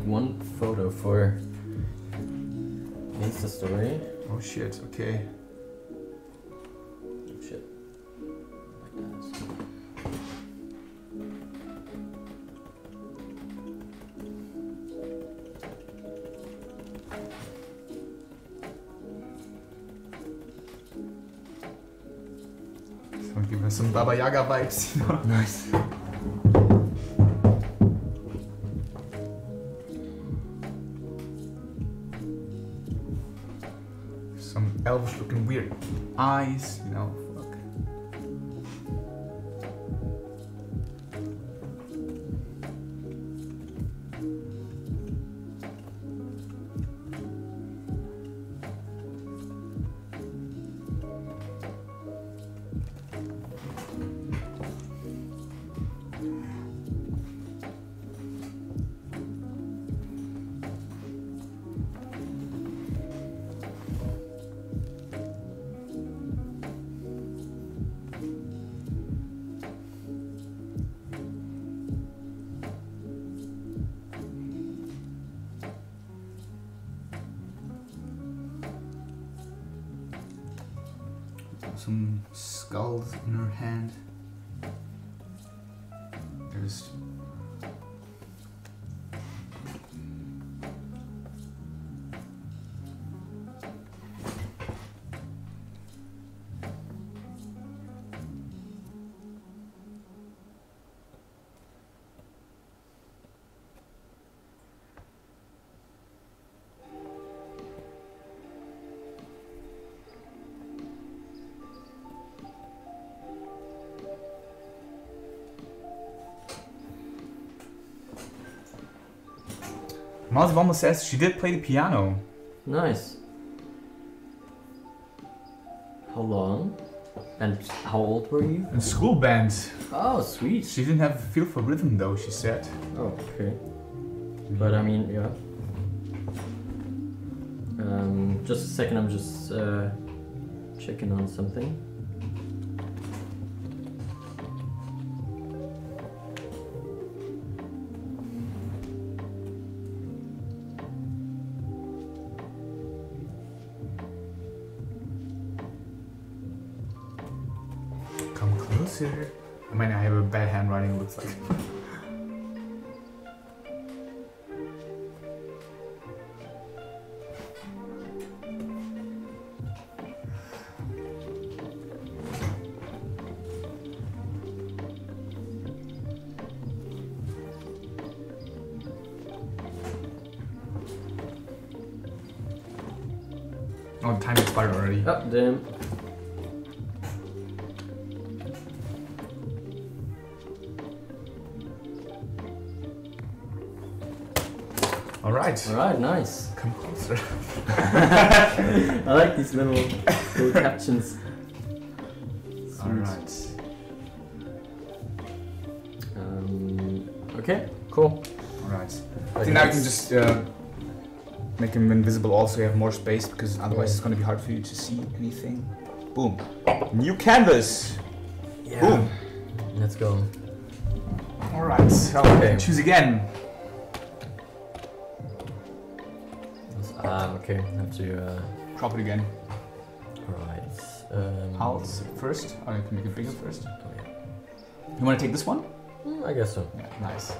One photo for Insta story. Oh shit, okay. Oh shit. Like that. So give us some Baba Yaga vibes, you know? Nice. Elvish looking weird eyes, you know, fuck. some skulls in her hand. There's... Mazvama says she did play the piano. Nice. How long? And how old were you? In school band. Oh, sweet. She didn't have a feel for rhythm though, she said. Oh, okay. But I mean, yeah. Just a second, I'm just checking on something. Come closer. I mean, I have a bad handwriting, it looks like. Oh, the time expired already. Oh, damn. Alright. Alright, nice. Come closer. I like these little captions. Alright. Okay, cool. Alright. I think now you can just make him invisible also, you have more space, because otherwise it's going to be hard for you to see anything. Boom. New canvas! Yeah. Boom! Let's go. Alright, so Okay. choose again. Okay, have to. Crop it again. Alright. Alt first. Oh, you can make it bigger first. Oh, yeah. You want to take this one? I guess so. Yeah, nice.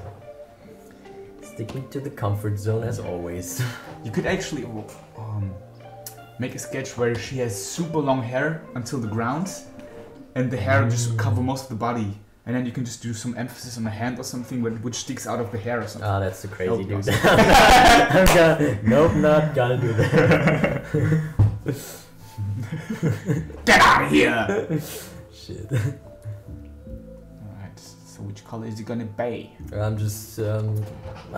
Sticking to the comfort zone as always. You could actually make a sketch where she has super long hair until the ground, and the hair just cover most of the body, and then you can just do some emphasis on the hand or something which sticks out of the hair or something. Ah, that's the crazy dude. Nope. Nope, not gonna do that. Get out of here! Shit. Alright, so which color is it gonna be? I'm just, I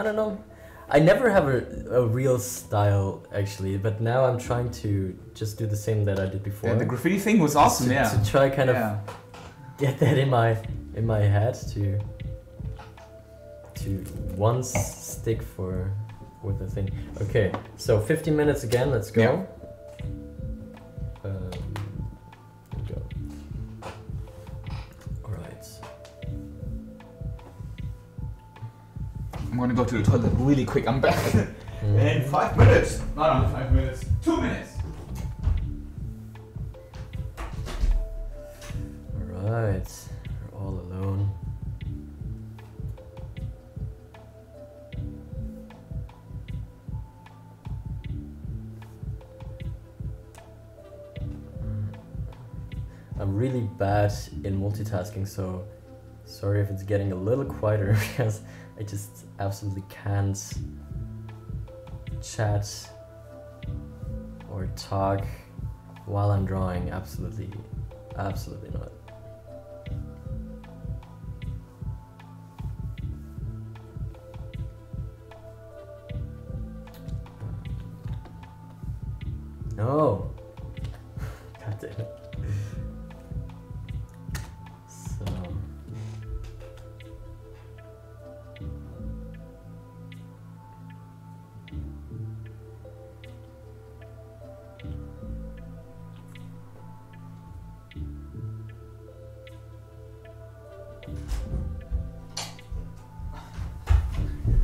don't know. I never have a real style actually, but now I'm trying to just do the same that I did before. Yeah, the graffiti thing was awesome, yeah. To try kind of get that in my head to once stick for the thing. Okay, so 15 minutes again. Let's go. Yeah. Go. All right. I'm gonna go to the toilet really quick. I'm back in 5 minutes. Not 5 minutes. 2 minutes. All right. We're all alone. I'm really bad in multitasking, so sorry if it's getting a little quieter because I just absolutely can't chat or talk while I'm drawing. Absolutely not. No. God damn it. So.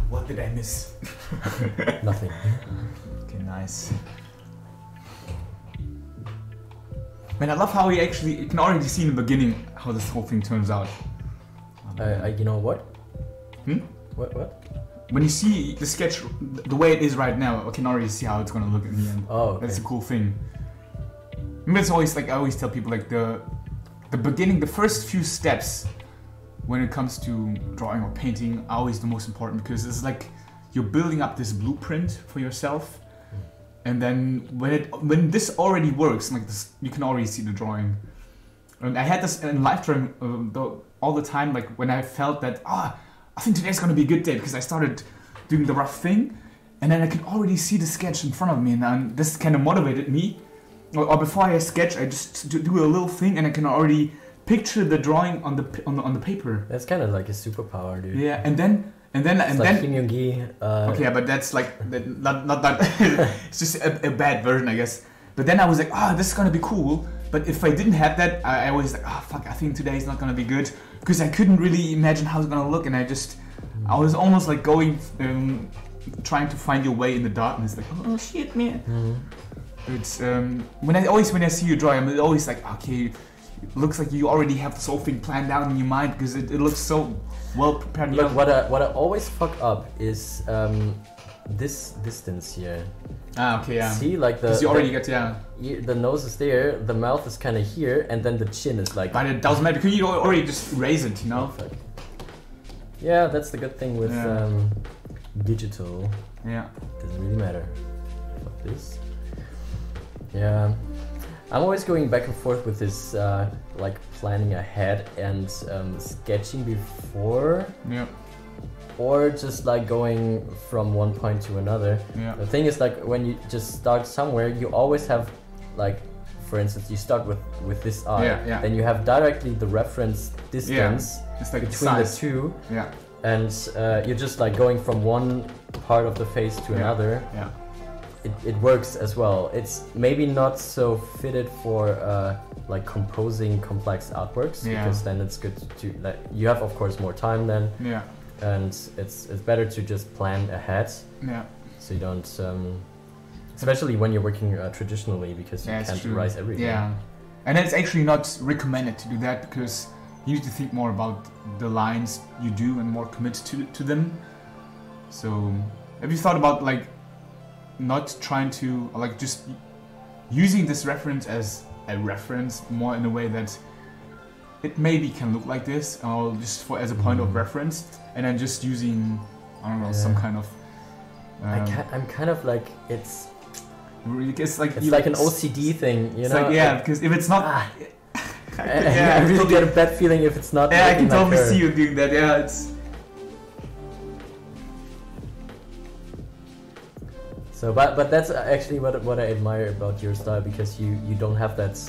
What did I miss? Nothing. Okay, nice. Man, I love how you can already see in the beginning how this whole thing turns out. You know what? What? When you see the sketch the way it is right now, I can already see how it's gonna look in the end. Oh, okay. That's a cool thing. I mean, it's always like I always tell people like the beginning, the first few steps when it comes to drawing or painting are always the most important, because it's like you're building up this blueprint for yourself, and then when this already works, like this, you can already see the drawing. And I had this in life drawing all the time, like when I felt that I think today's gonna be a good day, because I started doing the rough thing, and then I could already see the sketch in front of me, and then this kind of motivated me. Or before I sketch, I just do a little thing, and I can already picture the drawing on the paper. That's kind of like a superpower, dude. Yeah, and then Kim Young-gi. Okay, but that's like not that. It's just a bad version, I guess. But then I was like, this is gonna be cool. But if I didn't have that, I always like, fuck, I think today is not gonna be good, because I couldn't really imagine how it's gonna look, and I was almost like going, trying to find your way in the darkness, like, oh shit, man. It's when I see you draw, I'm always like, okay, it looks like you already have this whole thing planned out in your mind, because it looks so well prepared. You know, what I always fuck up is this distance here. Okay, yeah. See, like you already get the nose is there, the mouth is kind of here, and then the chin is like. But it doesn't matter, because you already just raise it, you know. Yeah, that's the good thing with digital. Yeah. Doesn't really matter. Like this. Yeah. I'm always going back and forth with this, like planning ahead and sketching before. Yeah. Or just like going from one point to another. Yeah. The thing is, like, when you just start somewhere, you always have, like, for instance, you start with this eye, then you have directly the reference distance like between the two, and you're just like going from one part of the face to another. Yeah. It works as well. It's maybe not so fitted for like composing complex artworks, because then it's good to like, you have of course more time then. Yeah. And it's better to just plan ahead. Yeah. So you don't, especially when you're working traditionally, because you can't erase everything. Yeah. And it's actually not recommended to do that, because you need to think more about the lines you do and more commit to them. So have you thought about like not trying to like just using this reference as a reference more in a way that it maybe can look like this, or just as a point of reference, and then just using, I don't know, some kind of. I'm kind of like it's like an OCD thing, you know? Like, because if it's not, I really get a bad feeling if it's not. Yeah, I can totally see you doing that. Yeah, it's. So, but that's actually what I admire about your style, because you don't have that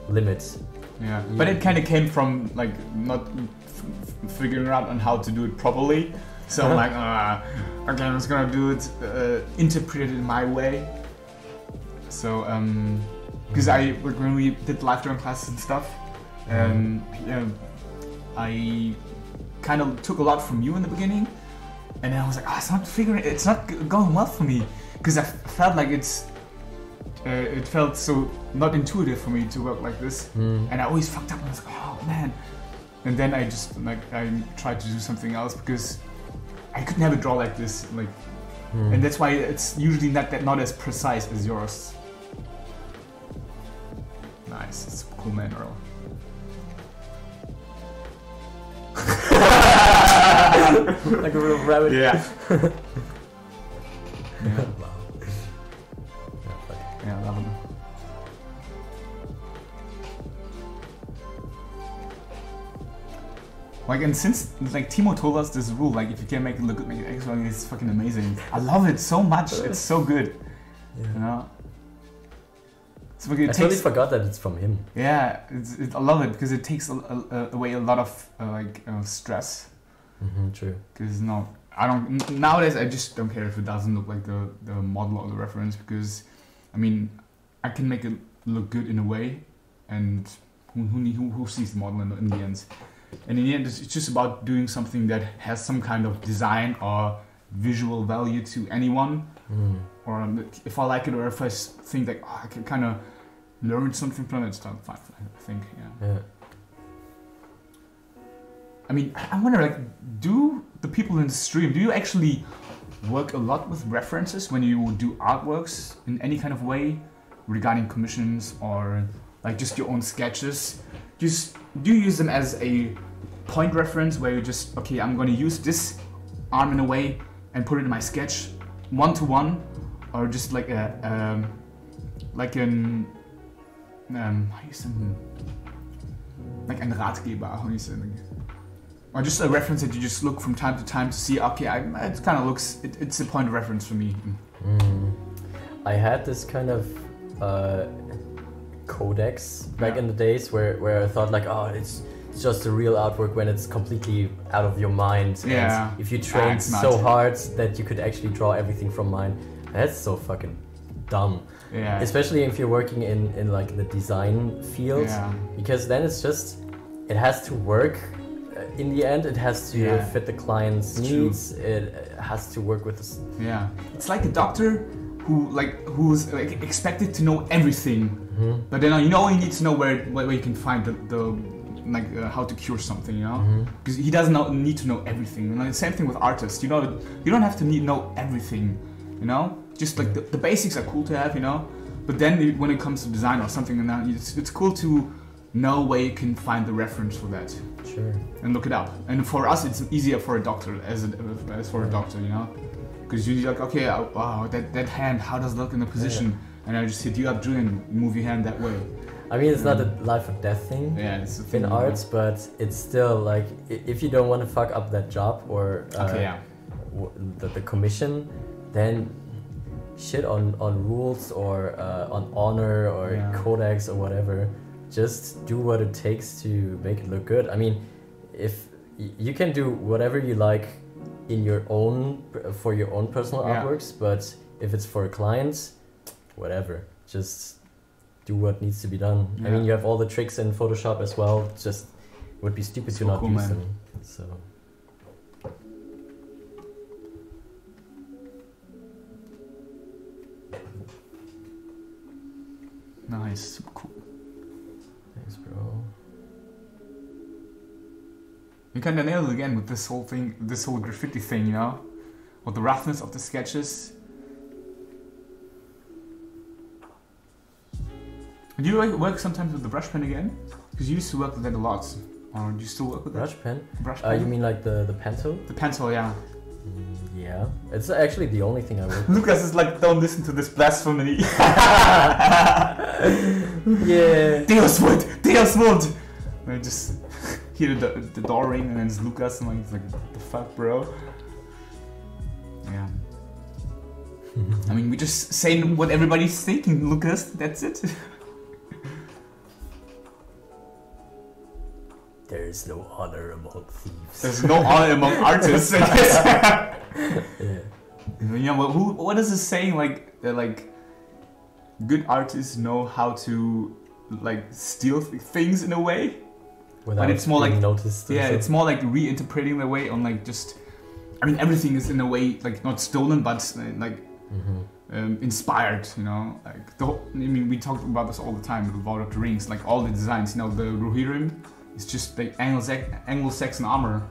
limit. Yeah, but it kind of came from like not figuring out on how to do it properly. So I'm like, okay, I'm just gonna do it, interpret it in my way. So, because when we did live drawing classes and stuff, I kind of took a lot from you in the beginning, and then I was like, it's not going well for me, because I felt like it felt so not intuitive for me to work like this, and I always fucked up, and I was like, oh man. And then I just I tried to do something else, because I could never draw like this, and that's why it's usually not as precise as yours. Nice, it's a cool man, Earl. Like a real rabbit. Yeah. Wow. Yeah, I love him. Like, and since like Timo told us this rule, like if you can make it look good, make it extra, it's fucking amazing. I love it so much. It's so good. Yeah. You know. So I totally forgot that it's from him. Yeah, I love it, because it takes away a lot of stress. True. Because nowadays I just don't care if it doesn't look like the model or the reference, because I mean I can make it look good in a way, and who sees the model in the end? And in the end, it's just about doing something that has some kind of design or visual value to anyone. Or if I like it, or if I think like I can kind of learn something from it. Start 5, I think. Yeah. I mean, I wonder, like, do the people in the stream, do you actually work a lot with references when you do artworks in any kind of way regarding commissions or like just your own sketches? Do you use them as a point reference where you just, okay, I'm going to use this arm in a way and put it in my sketch one-to-one, or just like a like an how do you say, like ein Ratgeber, how do you say, or just a reference that you just look from time to time to see, okay, it kind of looks, it's a point of reference for me. I had this kind of codex back in the days where I thought like, oh, it's just a real artwork when it's completely out of your mind. Yeah. And if you trained so hard that you could actually draw everything from mind, that's so fucking dumb. Yeah. Especially if you're working in like the design field, because then it's just, it has to work. In the end, it has to fit the client's needs. It has to work with this. Yeah, it's like a doctor who's like expected to know everything, but then you only need to know where you can find the how to cure something, you know, because he doesn't need to know everything. You know, the same thing with artists. You know, you don't have to know everything. You know, just like the basics are cool to have. You know, but then when it comes to design or something, and it's cool to know where you can find the reference for that. Sure. And look it up. And for us, it's easier for a doctor as for a doctor, you know, because you're like, okay, wow, that hand, how does it look in the position? And I just hit you up, Julian, move your hand that way. I mean, it's not a life or death thing it's a thing in arts, but it's still like, if you don't want to fuck up that job or the commission, then shit on rules or on honor or codex or whatever. Just do what it takes to make it look good. I mean, if you can do whatever you like in your own, for your own personal artworks, but if it's for clients, whatever, just do what needs to be done. I mean, you have all the tricks in Photoshop as well, just it would be stupid to not use them. So. Nice, super cool. Thanks, bro. You kind of nailed it again with this whole thing, this whole graffiti thing, you know? With the roughness of the sketches. Do you work sometimes with the brush pen again? Because you used to work with that a lot. Or do you still work with that? Brush pen? Brush pen? You mean like the pencil? The pencil, yeah. Yeah. It's actually the only thing I work with. Lucas is like, don't listen to this blasphemy. Yeah. Deus Wood! And I just hear the door ring and then it's Lucas and it's like, what the fuck, bro? Yeah. I mean, we just saying what everybody's thinking, Lucas, that's it. There's no honor among thieves. There's no honor among artists. Yeah. Yeah, well, what is this saying? Like good artists know how to like steal things in a way, but it's more like noticed. Yeah, it's more like reinterpreting the way on like just. I mean, everything is in a way like not stolen, but like inspired. You know, like the whole, I mean, we talk about this all the time with Lord of the Rings. Like all the designs, you know, the Rohirrim. It's just like Anglo-Saxon armor,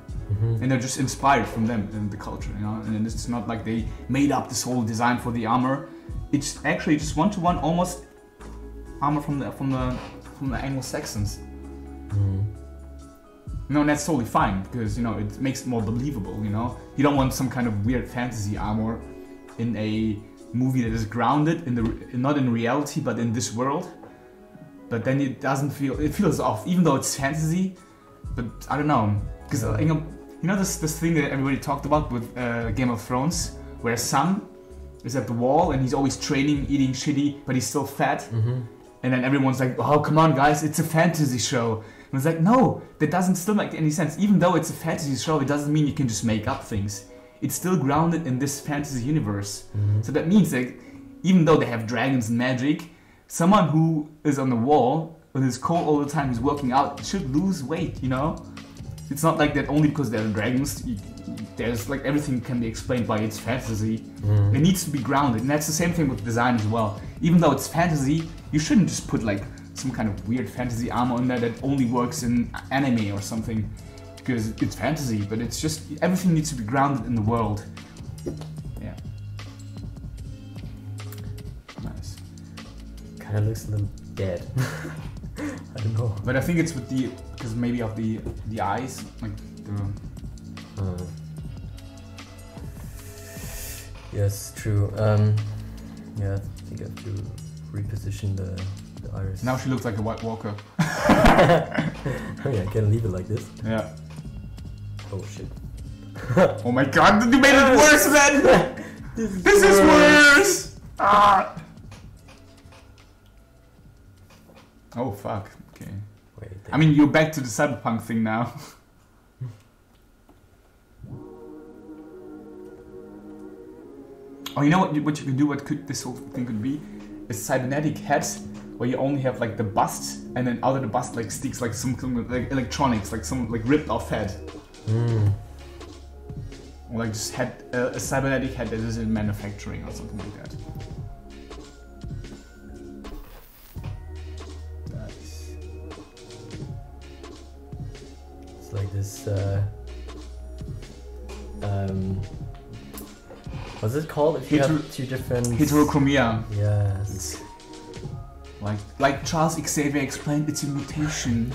and they're just inspired from them and the culture, you know. And it's not like they made up this whole design for the armor. It's actually just one-to-one, almost armor from the Anglo-Saxons. You know, and that's totally fine because you know it makes it more believable. You know, you don't want some kind of weird fantasy armor in a movie that is grounded in not in reality but in this world. But then it feels off, even though it's fantasy. But I don't know, because you know this thing that everybody talked about with Game of Thrones, where Sam is at the wall and he's always training, eating shitty, but he's still fat. And then everyone's like, "Oh, come on, guys, it's a fantasy show." And it's like, no, that doesn't still make any sense. Even though it's a fantasy show, it doesn't mean you can just make up things. It's still grounded in this fantasy universe. So that means that even though they have dragons and magic, someone who is on the wall with his coat all the time, who's working out, should lose weight, you know? It's not like that only because they're dragons, there's like everything can be explained by its fantasy. It needs to be grounded, and that's the same thing with design as well. Even though it's fantasy, you shouldn't just put like some kind of weird fantasy armor on there that only works in anime or something, because it's fantasy. But it's just everything needs to be grounded in the world. Yeah. Nice. Kind of looks a little dead. I don't know. But I think it's with the because maybe of the eyes, like the. Yes, true. Yeah, I think I have to reposition the iris. Now she looks like a White Walker. Oh yeah, I can leave it like this. Yeah. Oh shit. Oh my god, you made it worse, man! This is worse! Ah! Oh fuck, okay. Wait. I mean, you're back to the cyberpunk thing now. Oh, you know what you can do, this whole thing could be? A cybernetic head where you only have like the bust, and then out of the bust like sticks like some like electronics, like some like ripped off head. Or like just head, a cybernetic head that is in manufacturing or something like that. Nice. It's like this. What's it called? If you have two different heterochromia. Yes. Like Charles Xavier explained, it's a mutation.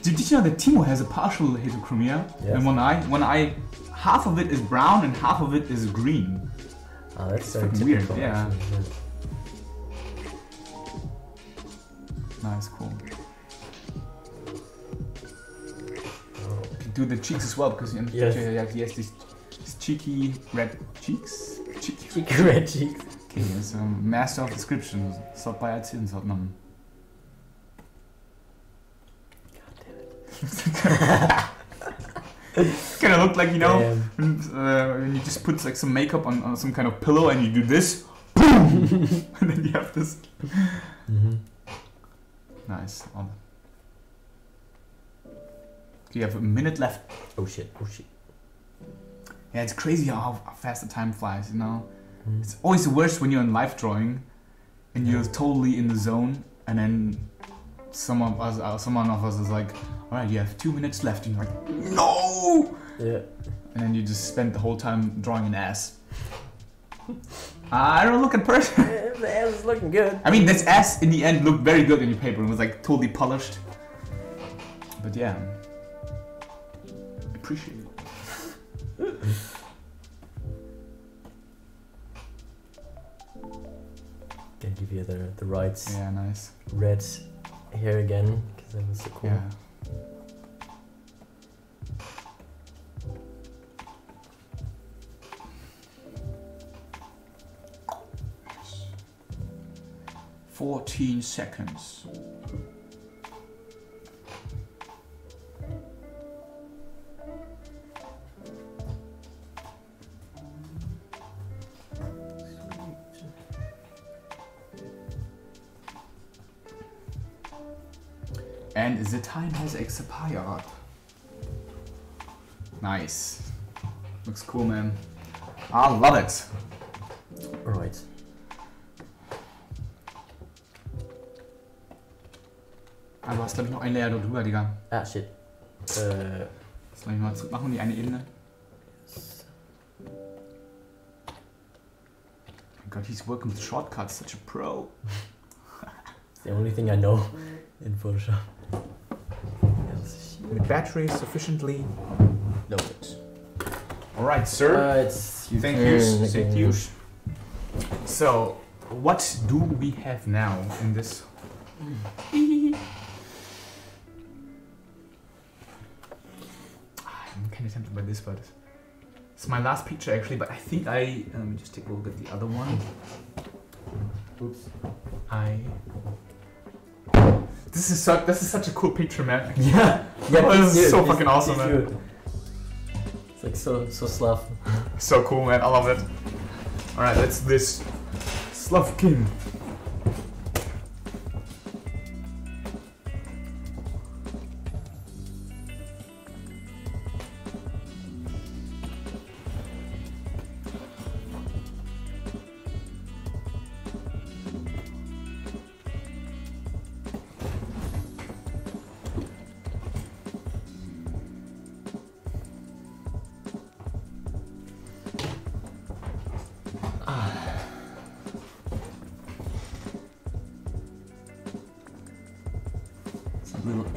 Did you know that Timo has a partial heterochromia in one eye? One eye, half of it is brown and half of it is green. Oh, that's so weird. typical, Yeah. actually. Nice, cool. Oh. You can do the cheeks as well because in Yes. he has these cheeky red cheeks. Cheeky red cheeks. Okay, it's a master of description. Stop by at Zinsotnam. Kind of look like, you know, when you just put like some makeup on some kind of pillow and you do this, boom, and then you have this. Nice. Okay, you have a minute left. Oh shit! Oh shit! Yeah, it's crazy how fast the time flies. You know, it's always the worst when you're in live drawing and you're totally in the zone, and then someone of us is like, all right, you have 2 minutes left, and you're like, no! Yeah. And then you just spend the whole time drawing an ass. I don't look at person. The ass is looking good. I mean, this ass in the end looked very good in your paper. It was like totally polished. But yeah, appreciate it. Can give you the right Yeah, nice. red hair again because that was so cool. Yeah. "14 seconds. And the time has expired. Nice. Looks cool, man. I love it. Alright. Ah, du hast, glaube ich, noch ein Layer da drüber, Digga. Ah shit. Das soll ich mal machen, die eine Ebene. Oh God, he's working with shortcuts, such a pro. It's the only thing I know in Photoshop. With battery sufficiently loaded. Alright, sir. It's Thank you. So, what do we have now in this? I'm kind of tempted by this, but it's my last picture actually. But I think let me just take a look at the other one. Oops. This is such a cool picture, man. Yeah. This is so fucking awesome, man. Dude. It's like so slough. So cool, man. I love it. All right, that's this Slough King.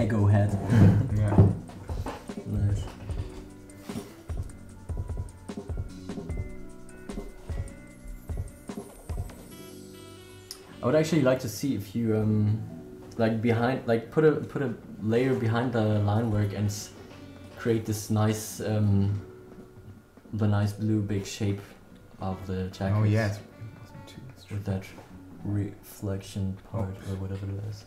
Lego head. Yeah. Nice. I would actually like to see if you like behind, like put a layer behind the line work and create this nice the nice blue big shape of the jacket. Oh yeah. With that reflection part or whatever it is.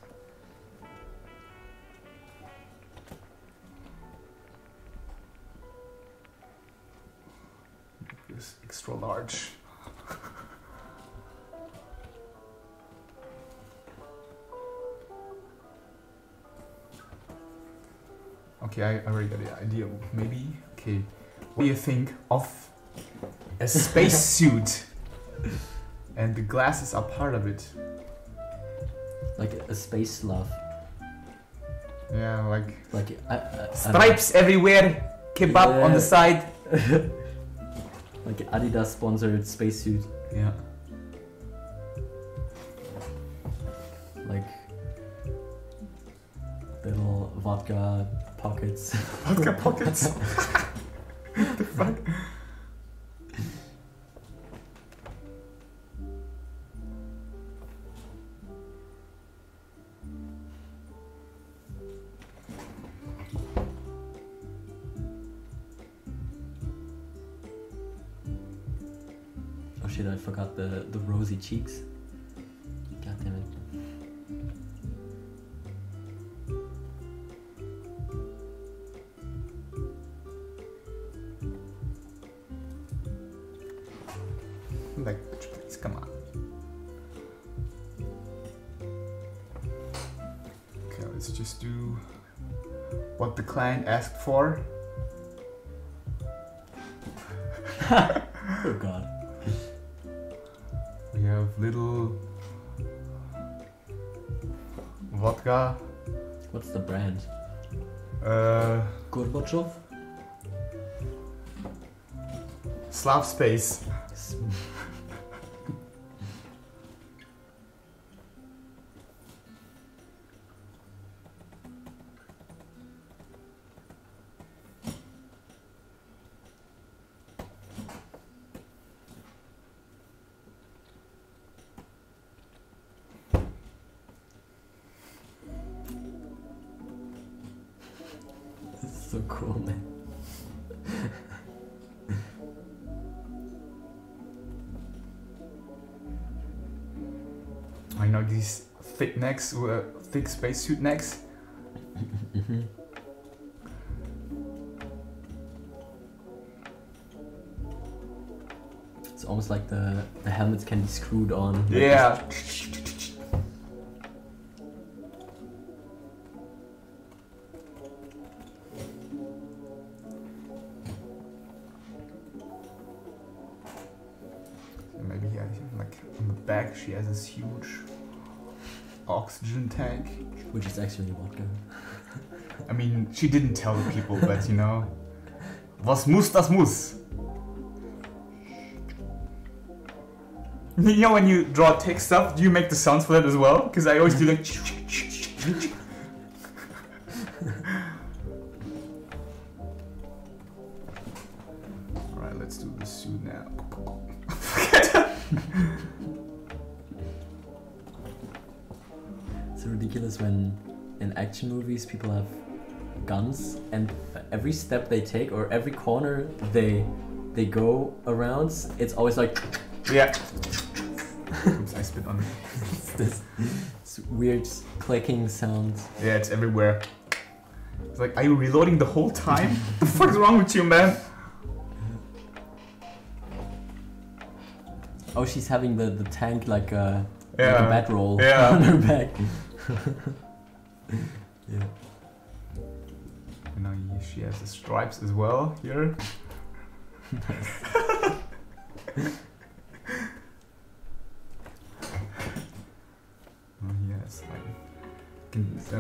It's extra large. Okay, I already got the idea. Maybe. Okay. What do you think of a space suit? And the glasses are part of it. Like a space glove. Yeah, like stripes everywhere, kebab on the side. Like an Adidas sponsored spacesuit. Yeah. Like little vodka pockets. Vodka pockets. What the fuck? Oh shit, I forgot the rosy cheeks. God damn it. Like, please, come on. Okay, let's just do what the client asked for. Oh god. We have little vodka. What's the brand? Gorbachev? Slav space. So cool, man. I know these thick necks, thick spacesuit necks. It's almost like the helmets can be screwed on. Yeah. Maybe yeah, like on the back she has this huge oxygen tank. Which is actually vodka. I mean, she didn't tell the people, but you know, was muss, das muss. You know when you draw text stuff, do you make the sounds for that as well? Because I always do like. Alright, let's do the suit now. It's ridiculous when in action movies people have guns and every step they take or every corner they go around, it's always like Yeah. Oops, I spit on it. it's this weird clicking sound. Yeah, it's everywhere. It's like, are you reloading the whole time? What the fuck is wrong with you, man? Oh, she's having the tank like a bedroll Yeah. on her back. Yeah. You know, she has the stripes as well here. Yes, like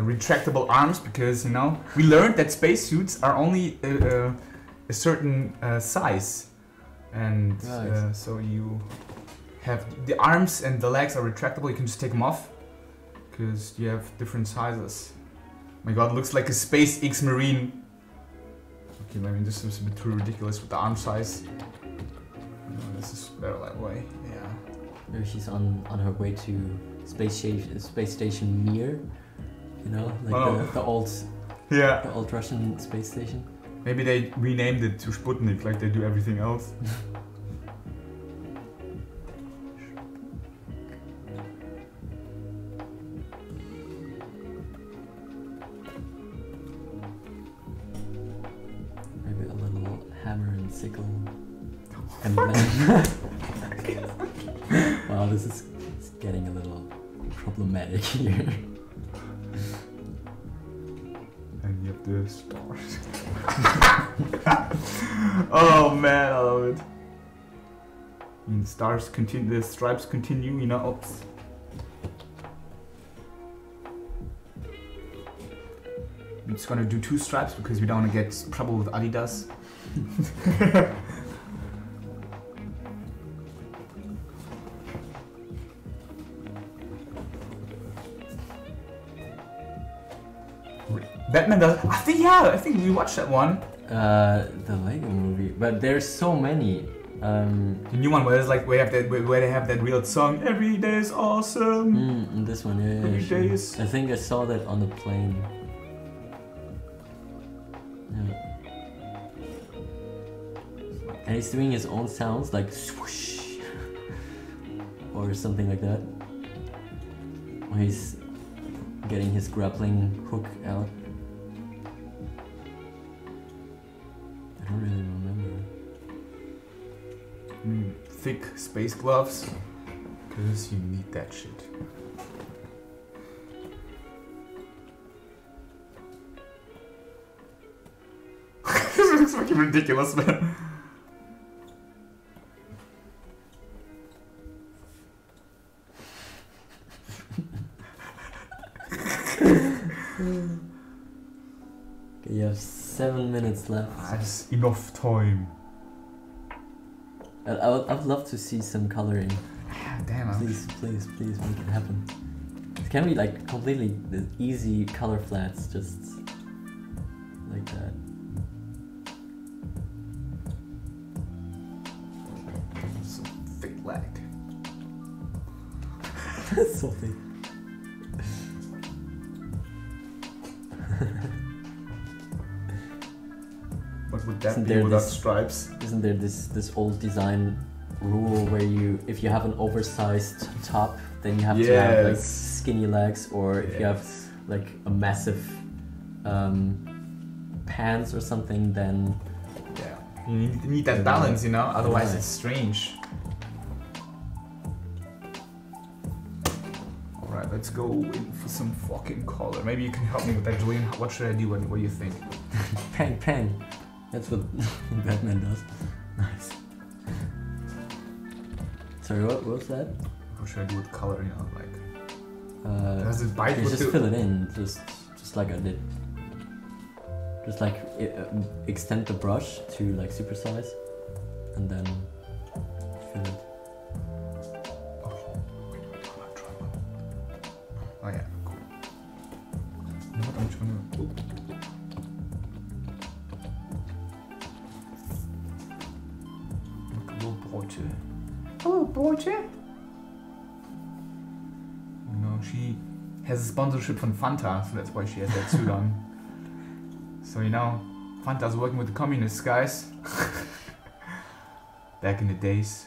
retractable arms, because you know we learned that spacesuits are only a certain size, and Right. so you have the arms and the legs are retractable. You can just take them off because you have different sizes. My god, looks like a SpaceX Marine. Okay, maybe this is a bit too ridiculous with the arm size. No, this is better that way, yeah. Maybe she's on her way to space station Mir. You know, like the old Russian space station. Maybe they renamed it to Sputnik like they do everything else. Maybe a little hammer and sickle. And then wow, this is getting a little problematic here. And you have the stars. Oh man, I love it. And stars continue, the stripes continue, you know. Oops. I'm just gonna do 2 stripes because we don't want to get trouble with Adidas. Batman does. I think we watched that one. The Lego movie, but there's so many. The new one where it's like where they have that real song. Every day is awesome. This one, yeah. Every day is. I think I saw that on the plane. Yeah. And he's doing his own sounds like swoosh or something like that. Or he's getting his grappling hook out. I don't really remember. Thick space gloves, because you need that shit. This looks fucking ridiculous, man. Okay, you have 7 minutes left. That's enough time. I would love to see some coloring. Damn. Please make it happen. It can be like completely the easy color flats, just like that. So thick leg. So thick. What would that be without stripes? Isn't there this old design rule where if you have an oversized top, then you have to have like skinny legs, or if you have like a massive pants or something, then you need that balance, you know. Otherwise, it's strange. All right, let's go in for some fucking color. Maybe you can help me with that, Julian. What should I do? What do you think? Pang. That's what Batman does. Nice. Sorry, what was that? What should I do with color? You know, like. Does it bite? You just fill it in, just like I did. Just like extend the brush to like supersize, and then fill it. Oh yeah, cool. You know what I'm trying to. Hello, Boyche. You know, she has a sponsorship from Fanta, so that's why she has that suit on. So, you know, Fanta's working with the communists, guys. Back in the days.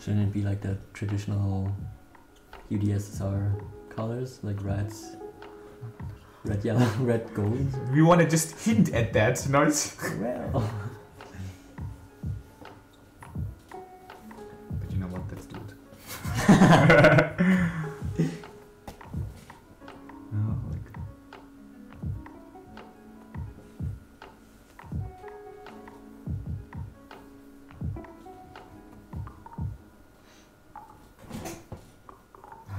Shouldn't it be like the traditional UdSSR colors, like red, yellow, red, gold? We want to just hint at that, you know? Well. But you know what? Let's do it. No, like.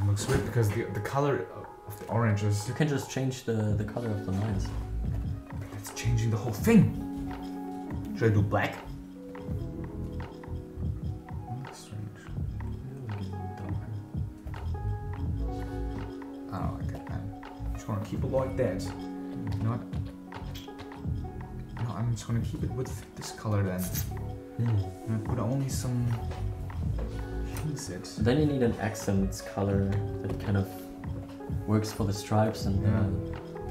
Looks weird because the color of the orange is. You can just change the color of the lines. Let's change changing the whole thing. Should I do black? Strange. I don't like it, man. I'm just gonna keep it like that. You know what? No, I'm just gonna keep it with this color then. And put only some hints it. Then you need an accent color that kind of works for the stripes and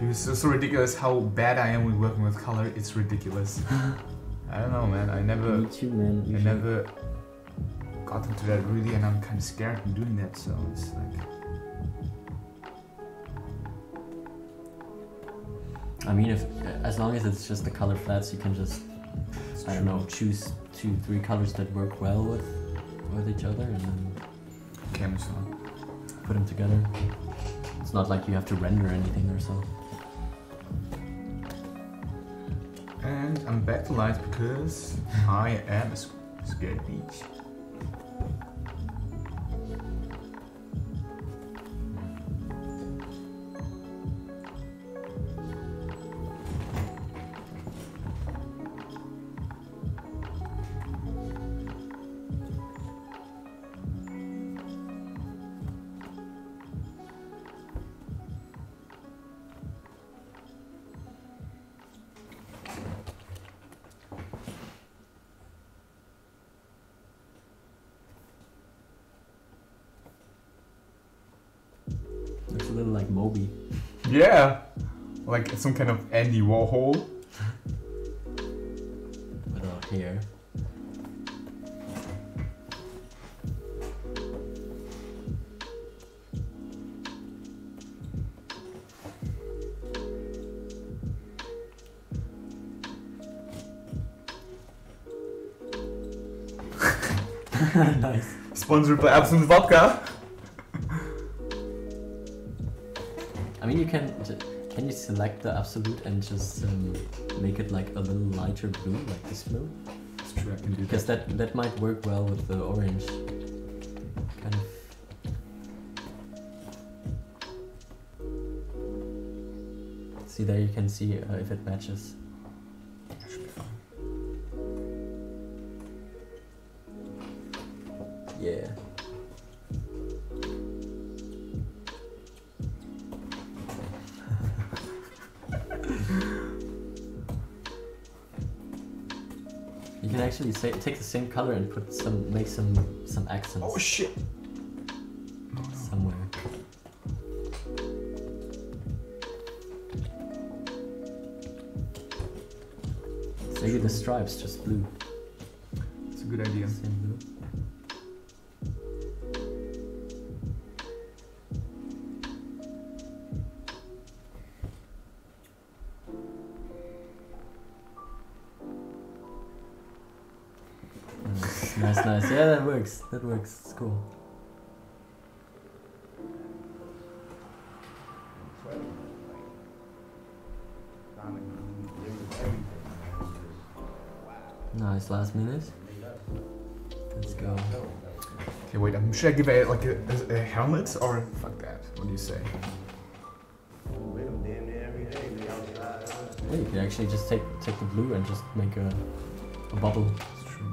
Because it's so ridiculous how bad I am with working with color. It's ridiculous. I don't know, man. I never. Me too, man. I never got into that really, and I'm kind of scared of doing that. So it's like. I mean, as long as it's just the color flats, you can just I don't know, choose 2-3 colors that work well with each other, and then put them together. It's not like you have to render anything or so. And I'm back to light because I am a scared beach. Looks a little like Moby. Yeah, like some kind of Andy Warhol. Without hair. Nice. Sponsored by Absolute Vodka. I mean, can you select the absolute and just make it like a little lighter blue, like this blue? It's true, I can do because that might work well with the orange. Kind of. See there, you can see if it matches. That should be fine. Yeah. You can actually take the same color and make some accents. Oh shit! Somewhere. Maybe the stripes just blue. It's a good idea. Same blue. Nice. Yeah, that works. It's cool. Nice, last minute. Let's go. Okay, wait. Should I give it like a helmet or fuck that? What do you say? Yeah, you can actually just take the blue and just make a bubble. It's true.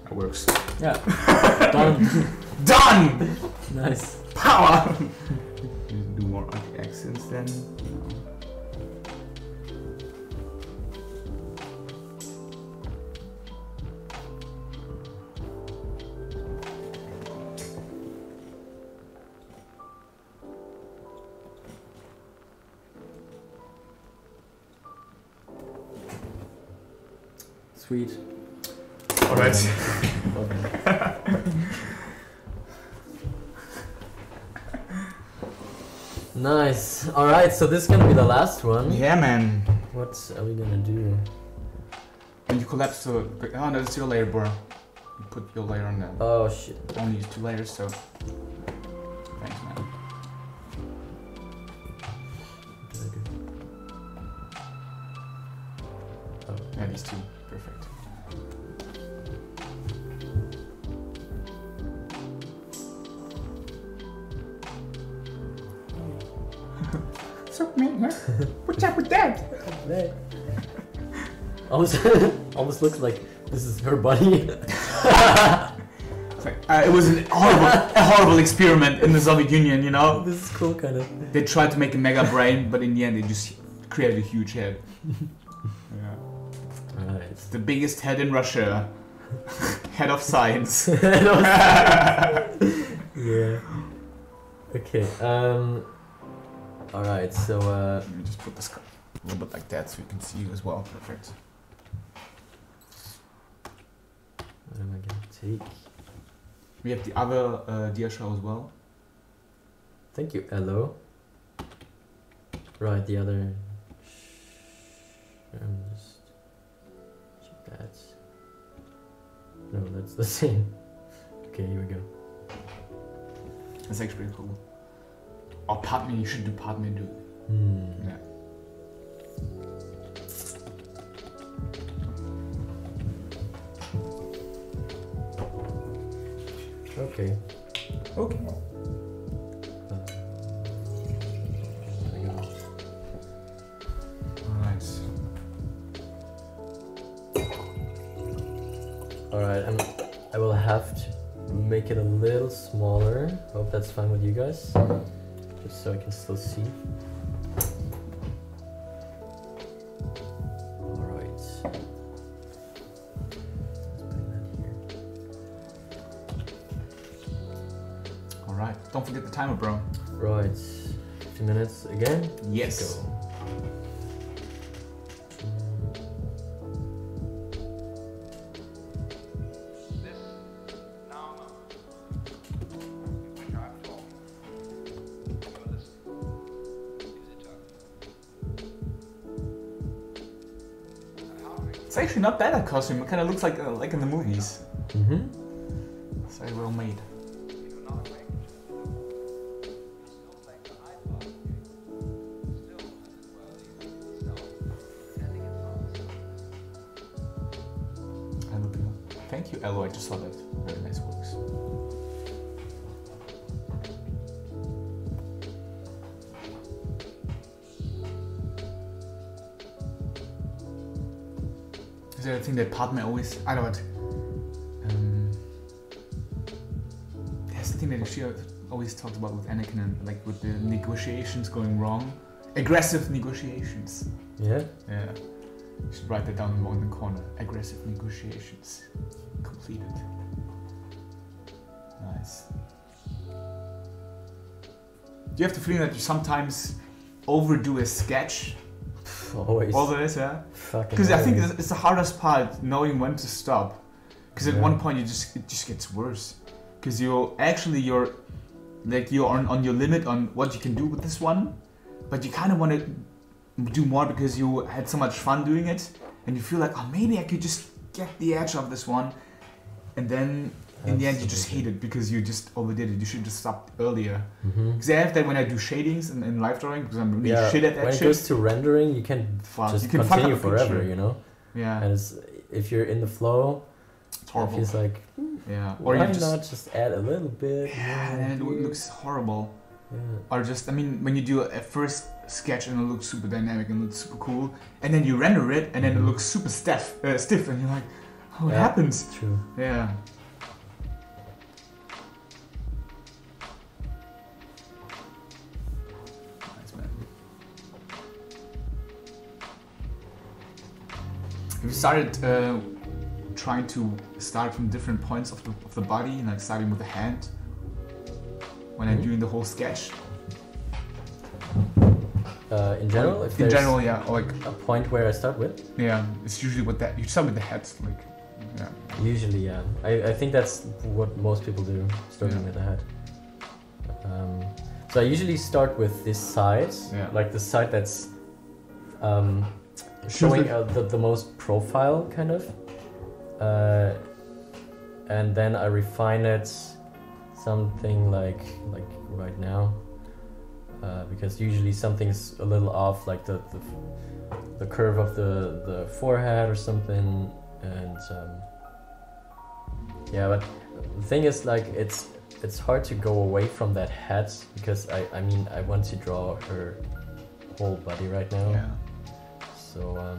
That works. Yeah. Done. Done! Nice. Power! Do more accents then. Sweet. Alright. Nice. Alright, so this is gonna be the last one. Yeah, man. What are we gonna do? When you collapse to... Oh no, it's your layer, bro. You put your layer on that. Oh shit. Only use 2 layers, so... Thanks, man. Oh, yeah, these 2. Perfect. What's up, man? What's up with that? Almost looks like this is her body. It was a horrible experiment in the Soviet Union, you know? This is cool, kind of. They tried to make a mega brain, but in the end they just created a huge head. Yeah. Alright. It's the biggest head in Russia. Head of science. Yeah. Okay, alright, so Let me just put this a little bit like that so you can see you as well. Perfect. what am I gonna take? We have the other DSL as well. Thank you, Hello. Right, the other. Just check that. No, that's the same. Okay, here we go. That's actually pretty cool. Or Padme, you should do Padme too. Yeah. Okay. Okay. There we go. Alright. Alright, I will have to make it a little smaller. Hope that's fine with you guys. Just so I can still see. Alright. Let's bring that here. Alright. Don't forget the timer, bro. Right. 2 minutes again? Yes. Let's go. It's actually not bad, that costume. It kind of looks like in the movies. Mm-hmm. It's very well made. Thank you, Elo. I just saw that. Very nice works. Is there a thing that Padme always... I don't know what... There's the thing that she always talked about with Anakin and like with the negotiations going wrong. Aggressive negotiations. Yeah? Yeah. You should write that down in the corner. Aggressive negotiations. Completed. Nice. Do you have the feeling that you sometimes overdo a sketch? Always. Always, yeah? Fucking Because I think always. it's the hardest part, knowing when to stop. Because at Yeah. one point it just gets worse. Because you're on your limit on what you can do with this one, but you kind of want to do more because you had so much fun doing it, and you feel like, oh, maybe I could just get the edge of this one, and then in the end you just hate it because you just overdid it. You should just stopped earlier. Mm-hmm. Because I have that when I do shadings in live drawing, because I'm really Yeah, shit at that when shit. it goes to rendering, you can Fuck, just you can fuck continue up a forever, picture. you know? Yeah, And if you're in the flow, it's it horrible. feels like, Yeah, or why you just not just add a little bit? yeah, and then it looks horrible. Yeah. Or just, I mean, when you do a first sketch and it looks super dynamic and looks super cool, and then you render it and then it looks super stiff, and you're like, oh, what Yeah, happens? True. Yeah. Nice, man. Have you started trying to start from different points of the body, like starting with the hand when I'm doing the whole sketch? In general, if In there's general, yeah. Or like, a point where I start with, yeah, it's usually with that. You start with the head, like, yeah. usually, yeah. I think that's what most people do, starting Yeah. with the head. So I usually start with this side, Yeah. like the side that's showing the most profile, kind of. And then I refine it something like right now. Because usually something's a little off, like the curve of the forehead or something, and yeah. But the thing is, like, it's hard to go away from that head because I mean I want to draw her whole body right now. Yeah. So,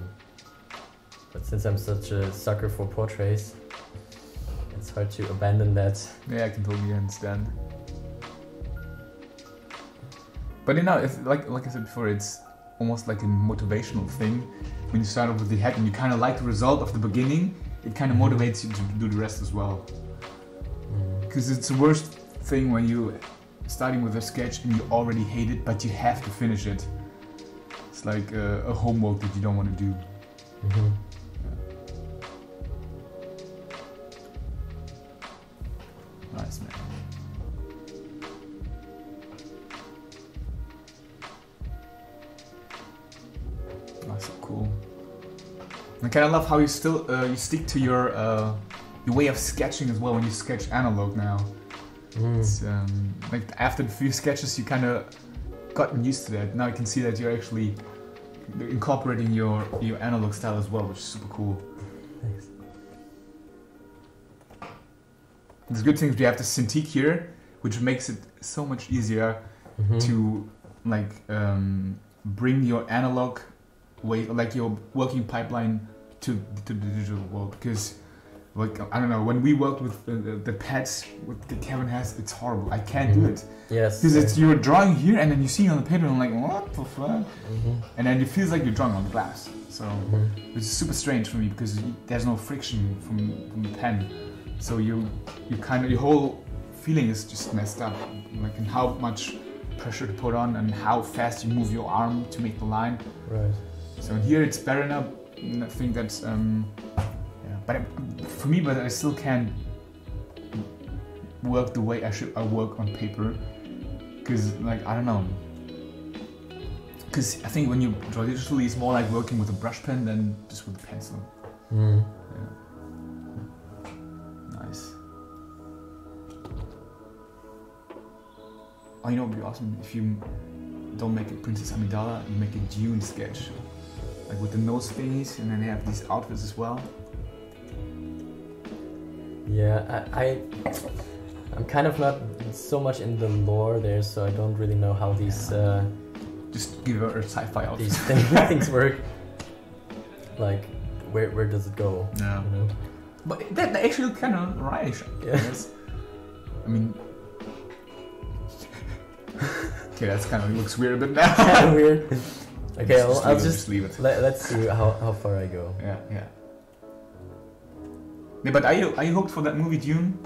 but since I'm such a sucker for portraits, it's hard to abandon that. Yeah, I can totally understand. But you know, it's like I said before, it's almost like a motivational thing. When you start off with the head and you kind of like the result of the beginning, it kind of motivates you to do the rest as well. Because it's the worst thing when you starting with a sketch and you already hate it, but you have to finish it. It's like a homework that you don't want to do. Nice, man. That's so cool. I kind of love how you still you stick to your way of sketching as well when you sketch analog now. It's like after the few sketches you kind of gotten used to that. Now you can see that you're actually incorporating your analog style as well, which is super cool. Thanks. The good thing is we have the Cintiq here, which makes it so much easier to like bring your analog way, like your working pipeline to the digital world. Because like I don't know, when we worked with the pads that Kevin has, it's horrible. I can't do it. Yes. Because it's you're drawing here and then you see it on the paper and I'm like, what the fuck? And then it feels like you're drawing on glass. So it's super strange for me because there's no friction from the pen. So you kind of, your whole feeling is just messed up. Like in how much pressure to put on and how fast you move your arm to make the line. Right. So here it's better enough. I think that's but for me, but I still can't work the way I work on paper, because like I don't know, because I think when you draw digitally, it's more like working with a brush pen than just with a pencil. Yeah. Nice. Oh, you know, it would be awesome if you don't make a Princess Amidala, you make a Dune sketch, like with the nose thingies, and then they have these outfits as well. Yeah, I'm kind of not so much in the lore there, so I don't really know how these just give her a sci-fi outfit. These things work. Like, where does it go? Yeah. You know? But that actually kind of right. Yes. I mean, okay, that's kind of looks weird, but now kind of weird. Okay, I'll just leave it. Let's see how far I go. Yeah. Yeah, but are you hooked for that movie Dune?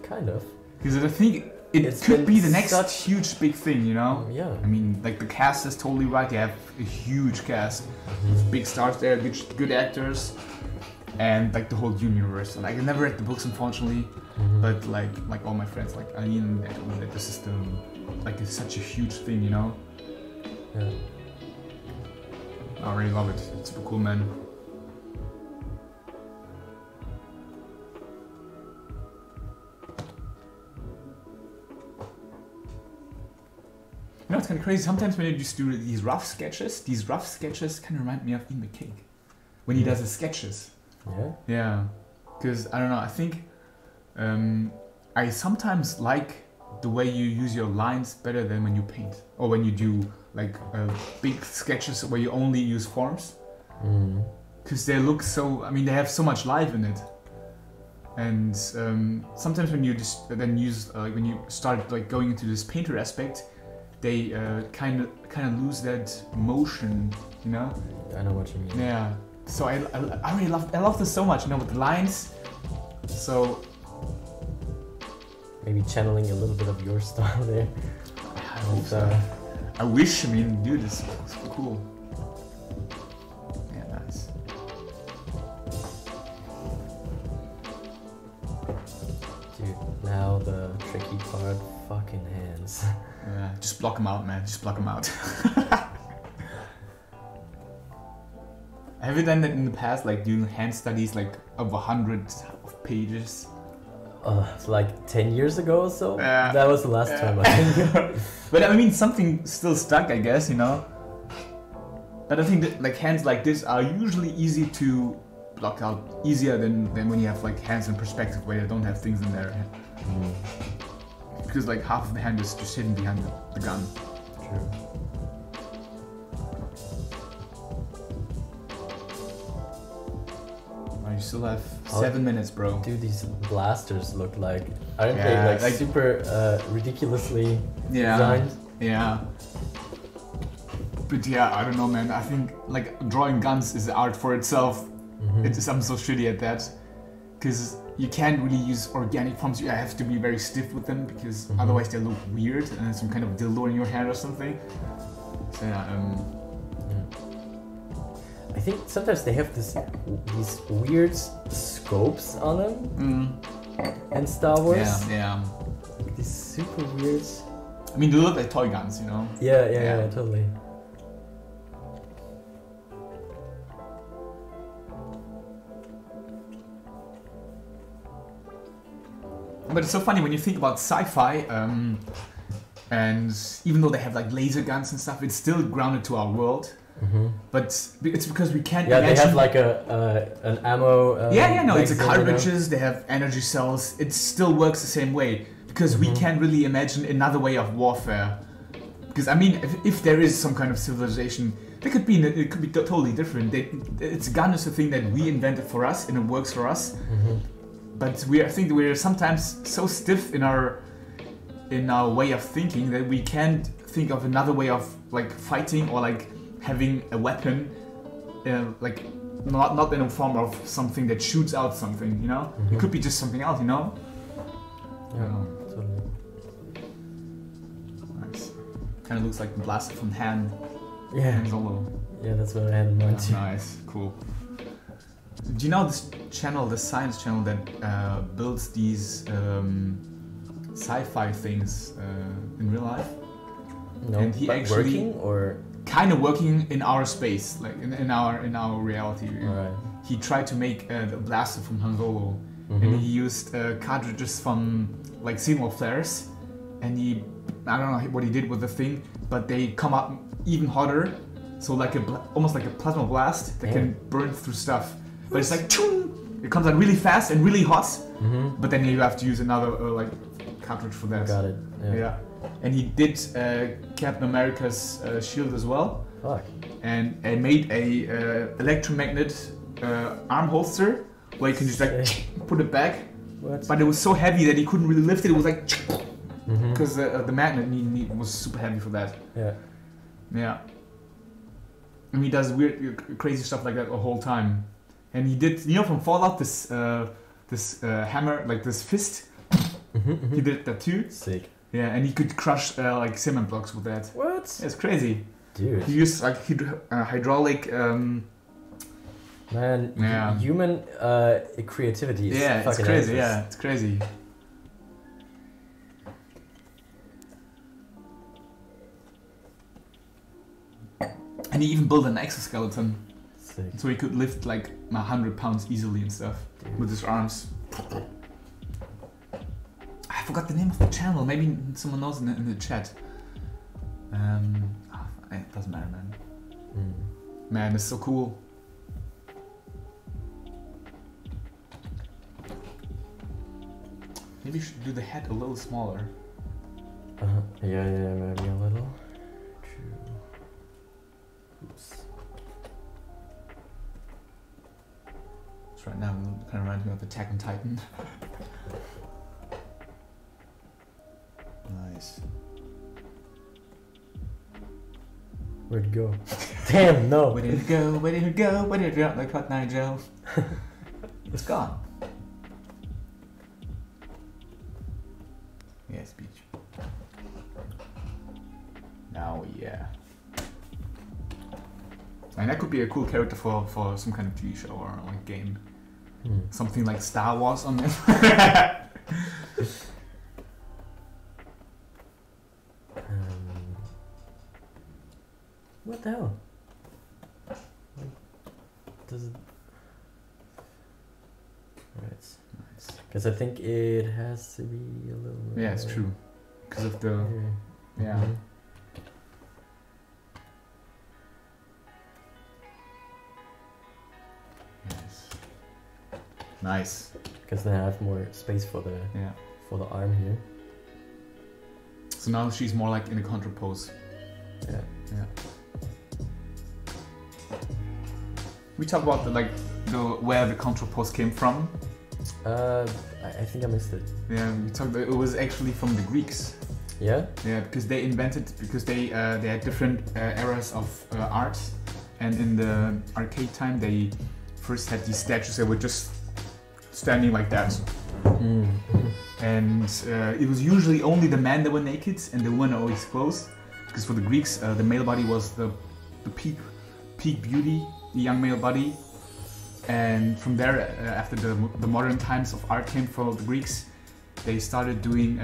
Kind of. Because I think it could be the next huge big thing, you know? Yeah. I mean, like the cast is totally right. They have a huge cast with big stars there, good actors, and like the whole Dune universe. Like I never read the books, unfortunately, but like all my friends, like Eileen, they told me that the system, like it's such a huge thing, you know? Yeah. I really love it. It's super cool, man. You know, it's kind of crazy. Sometimes when you just do these rough sketches kind of remind me of Ian McCaig when he does his sketches. Yeah? Yeah. Because, I don't know, I think I sometimes like the way you use your lines better than when you paint. Or when you do, like, big sketches where you only use forms. Because they look so, I mean, they have so much life in it. And sometimes when you just then use, when you start like going into this painter aspect, they kind of lose that motion, you know? I know what you mean. Yeah. So I really love this so much, you know, with the lines. So maybe channeling a little bit of your style there. I hope so. I wish. I mean, dude, it's cool. Yeah, nice. Dude, now the tricky part, fucking hands. Yeah, just block them out, man. Just block them out. Have you done that in the past, like doing hand studies, like of 100 of pages? Like 10 years ago or so? Yeah. That was the last time, I think. But I mean, something still stuck, I guess, you know? But I think that like hands like this are usually easy to block out, easier than when you have like hands in perspective where they don't have things in there. Because like half of the hand is just hidden behind the gun. True. you still have 7 minutes, bro. Dude, these blasters look like... Aren't Yeah, they like like- super ridiculously Yeah. designed? Yeah. But yeah, I don't know, man. I think like drawing guns is art for itself. Mhm. I'm so shitty at that. Because you can't really use organic forms. You have to be very stiff with them because Mhm. otherwise they look weird and some kind of dildo in your hand or something. So yeah, I think sometimes they have these weird scopes on them in Star Wars. yeah. These super weird. I mean, they look like toy guns, you know? Yeah, totally. But it's so funny when you think about sci-fi, and even though they have like laser guns and stuff, it's still grounded to our world. Mm-hmm. But it's because we can't Yeah, imagine. they have like an ammo. No, it's a magazine, you know? cartridges. They have energy cells. It still works the same way because we can't really imagine another way of warfare. Because I mean, if there is some kind of civilization, it could be totally different. It's a gun is a thing that we invented for us and it works for us. Mm-hmm. But I think we're sometimes so stiff in our way of thinking that we can't think of another way of like fighting or like having a weapon, like not in a form of something that shoots out something, you know? Mhm. It could be just something else, you know? Yeah, totally. Nice. Kind of looks like the blaster from Han Yeah, Solo. yeah, that's what I had in mind too. Nice, cool. Do you know this channel, the science channel that builds these sci-fi things in real life? No, And he but actually- working or Kind of working in our space, like in our reality. alright. He tried to make the blaster from Han Solo, Mhm. and he used cartridges from like signal flares, and I don't know what he did with the thing, but they come up even hotter, so like almost like a plasma blast that can burn through stuff. But it's like choom! It comes out really fast and really hot, Mm-hmm. but then you have to use another like cartridge for that. Got it. Yeah. Yeah. And he did Captain America's shield as well, Fuck. and made a electromagnet arm holster where you can just like put it back. What? But it was so heavy that he couldn't really lift it. It was like Mhm. because the magnet was super heavy for that. Yeah. Yeah. And he does weird, crazy stuff like that the whole time. And he did, you know, from Fallout, this hammer, like this fist. Mm-hmm. He did that too. Sick. Yeah, and he could crush like cement blocks with that. What? It's crazy. Dude. He used like hydraulic. Man, Yeah. human creativity is Yeah, it's fucking crazy. endless. Yeah, it's crazy. And he even built an exoskeleton Sick. so he could lift like 100 pounds easily and stuff with his arms. I forgot the name of the channel. Maybe someone knows in the chat. It doesn't matter, man. Mm. Man, it's so cool. Maybe you should do the head a little smaller. Yeah, maybe a little. True. Oops. So right now, it kind of reminds me of Attack on Titan. Nice. Where'd it go? Damn, no. Where did it go? Where did it go? Where did it go? Like Hot Night Joe. It's gone. Yeah, speech. Now, yeah. And that could be a cool character for some kind of TV show or like game. Hmm. Something like Star Wars on it. What the hell? Does it? Right. Nice. Because I think it has to be a little. Yeah, it's true. Because of the... Yeah. Mhm. Nice. Nice. Because then I have more space for the Yeah. arm here. So now she's more like in a contra pose. Yeah. Yeah. We talk about the where the control pose came from? I think I missed it. Yeah, we talked about it was actually from the Greeks. Yeah? Yeah, because they had different eras of art, and in the arcade time they first had these statues that were just standing like that. And it was usually only the men that were naked and the women always exposed, because for the Greeks the male body was the peak beauty, the young male body. And from there, after the modern times of art came for the Greeks, they started doing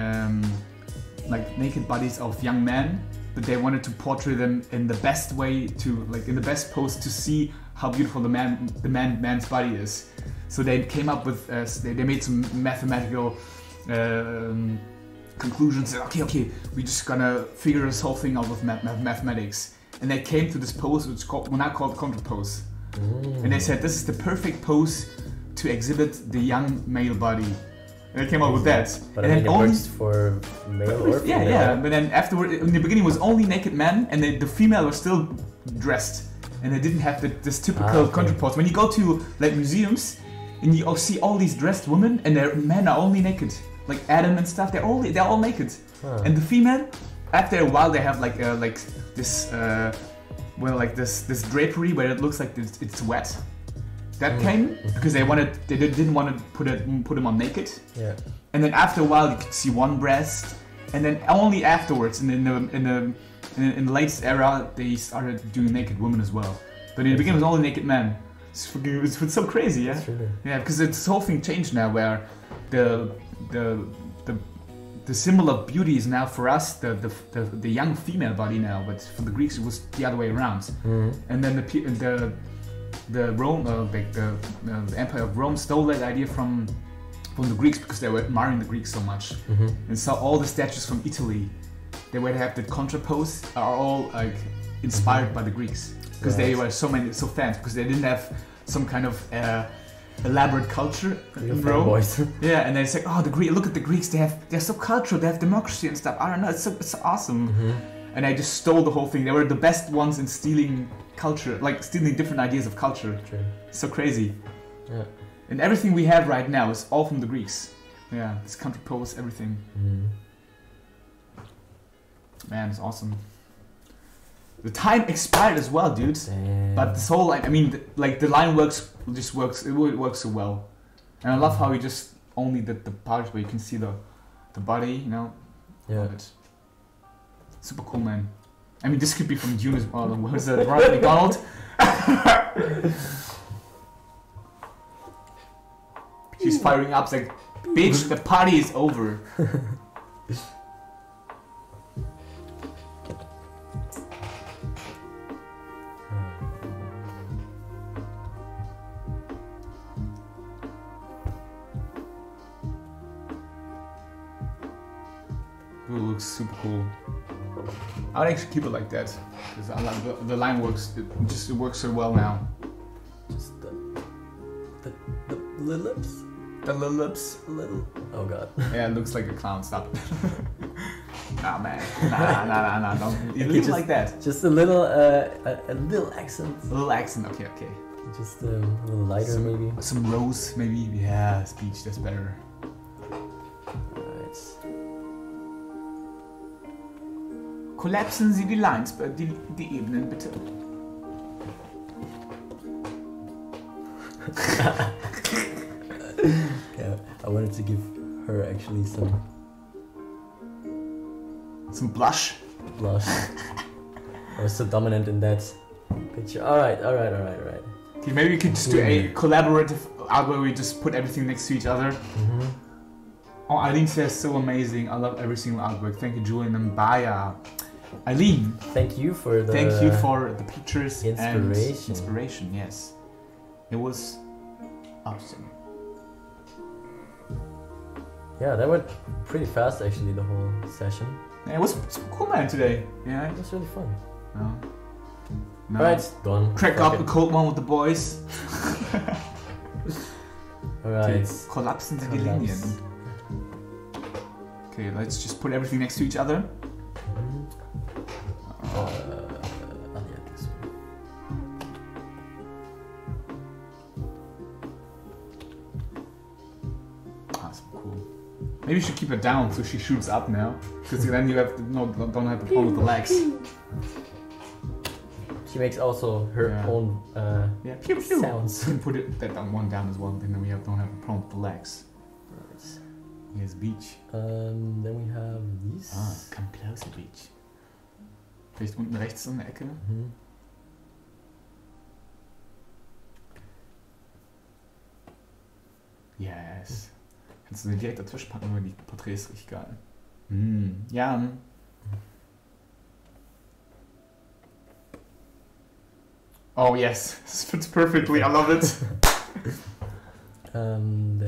like naked bodies of young men, but they wanted to portray them in the best way, in the best pose, to see how beautiful the man's body is. So they came up with they made some mathematical conclusions. Okay, we're just gonna figure this whole thing out with mathematics, and they came to this pose, which we're now called the control pose. And they said this is the perfect pose to exhibit the young male body. And they came up with that. But and I mean, it works for male or female. Yeah. But then afterward, in the beginning, it was only naked men, and the female was still dressed, and they didn't have this typical control pose. When you go to like museums, and you see all these dressed women, and their men are only naked, like Adam and stuff. They're all naked, and the female, after a while, they have like this. This drapery where it looks like it's wet. That came because they didn't want to put them on naked. Yeah. And then after a while you could see one breast, and then only afterwards, and in the latest era, they started doing naked women as well. But in the beginning it was only naked men. It's so crazy, yeah. Yeah, because this whole thing changed now, where the symbol of beauty is now for us the young female body now, but for the Greeks it was the other way around. And then the Rome, the Empire of Rome stole that idea from the Greeks, because they were admiring the Greeks so much. And so all the statues from Italy, they would have the contra pose, are all like inspired by the Greeks, because they were so fans, because they didn't have some kind of elaborate culture in Rome. Yeah, and they say, oh, look at the Greeks, they're so cultural, they have democracy and stuff. I don't know, it's so awesome. And I just stole the whole thing. They were the best ones in stealing culture, like stealing different ideas of culture. It's so crazy. Yeah. And everything we have right now is all from the Greeks. Yeah, this contra pose, everything. Man, it's awesome. The time expired as well, dude. But this whole line, I mean, like the line works so well. And I love how he just only did the parts where you can see the body, you know. Yeah. Love it. Super cool, man. I mean, this could be from Dune as well. Where's the Ronald McDonald? She's firing up, like, bitch, the party is over. It looks super cool. I would actually keep it like that, because I like the line works. It works so well now. Just the little lips. The little lips. Oh god. Yeah, it looks like a clown. Stop. Nah, man. Nah. Don't leave it like that. Just a little accent. A little accent. Okay. Just a little lighter, maybe. Some rose, maybe. Yeah, speech. That's better. Kollapsen Sie die Lines, die Ebenen bitte. Yeah, I wanted to give her actually some blush. I was so dominant in that picture. Alright. Okay, maybe we could just do a collaborative art where we just put everything next to each other. Oh, Eileen says so amazing. I love every single artwork. Thank you, Julian and Baya. Eileen, thank you for the pictures and inspiration. Yes, it was awesome. Yeah, that went pretty fast actually, the whole session. Yeah, it was cool, man, today. Yeah, it was really fun. No. Alright, done. Crack up a cold one with the boys. Alright. Kollapsen Sie die Linien. Okay, let's just put everything next to each other. Maybe you should keep her down so she shoots up now. Because then you have don't have the problem with the legs. She makes also her own pew, pew. sounds. You can put that one down as well, and then we don't have a problem with the legs. Right. Here's beach. Then we have these. Come closer, beach. Vielleicht unten rechts in der Ecke. Mhm. Yes. Kannst du den direkt dazwischen packen, weil die Porträts ist richtig geil. Ja. Oh yes, this fits perfectly. I love it. Then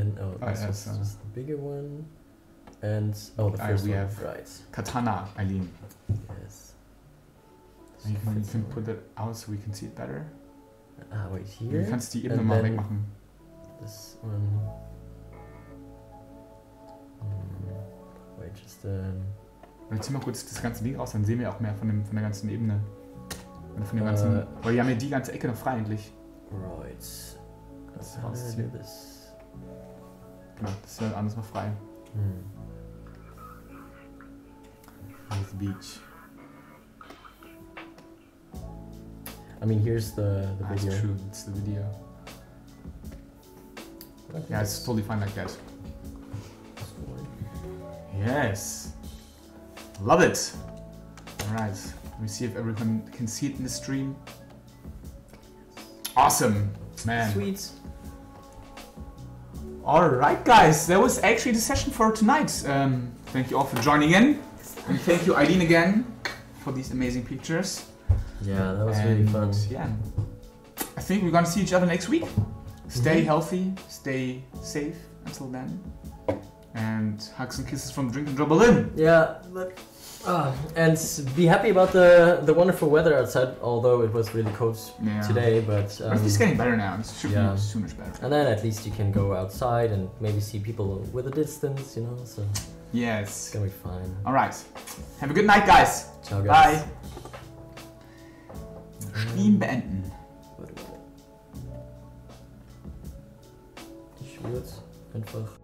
this yes, was just the bigger one, and the first we one, have right? Katana, Eileen. Yes. You can put it out so we can see it better. Wait here. Du kannst die Ebene mal wegmachen. This one. Wait, just Jetzt zieh mal kurz das ganze Ding raus, dann sehen wir auch mehr von der ganzen Ebene. Von dem ganzen. Weil wir haben ja die ganze Ecke noch frei eigentlich. Right. Das How did I rausziehen. do this? Genau, das ist ja alles noch frei. Here's the beach. I mean, here's the That's video. true, it's the video. Yeah, it's totally fine like that. Yes. Love it. Alright. Let me see if everyone can see it in the stream. Awesome. Man. Sweet. Alright guys, that was actually the session for tonight. Thank you all for joining in. And thank you Eileen again for these amazing pictures. Yeah, that was really fun. Yeah. I think we're gonna see each other next week. Stay healthy, stay safe until then. And hugs and kisses from Drink and Draw Berlin. Yeah, but and be happy about the wonderful weather outside, although it was really cold today. But it's getting better now. It should be so much better. And then at least you can go outside and maybe see people with a distance, you know. So yes, it's gonna be fine. All right. Have a good night, guys. Ciao, guys. Bye. Stream beenden. Ich würde einfach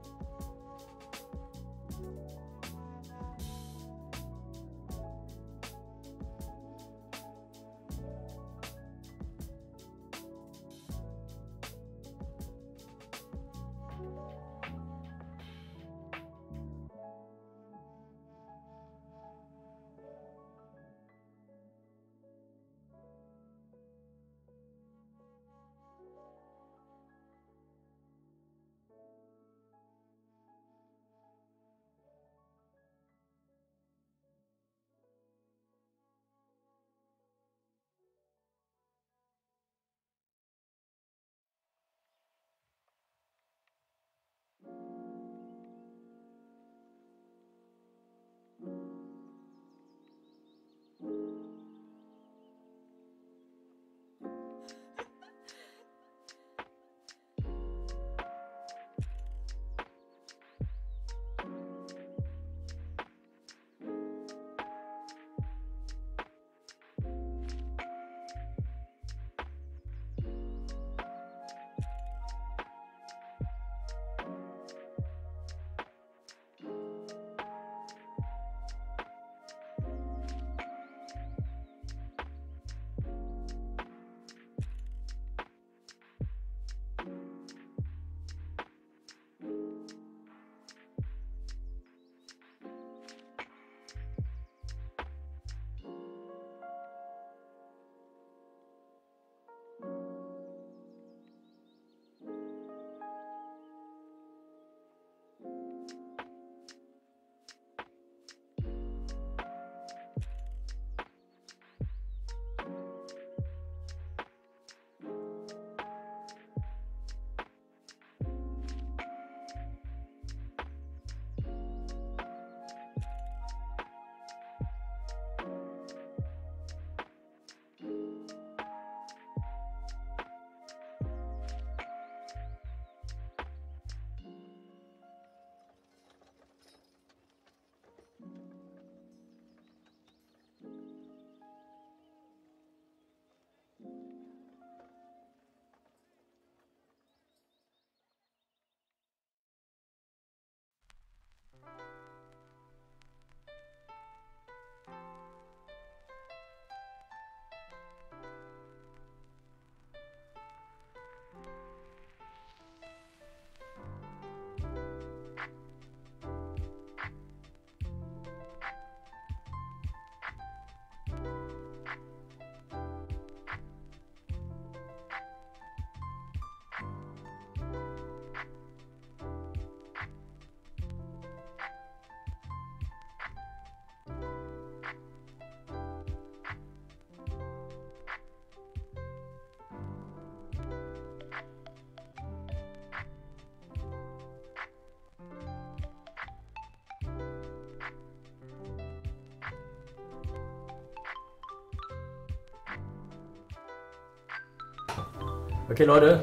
Okay, Leute.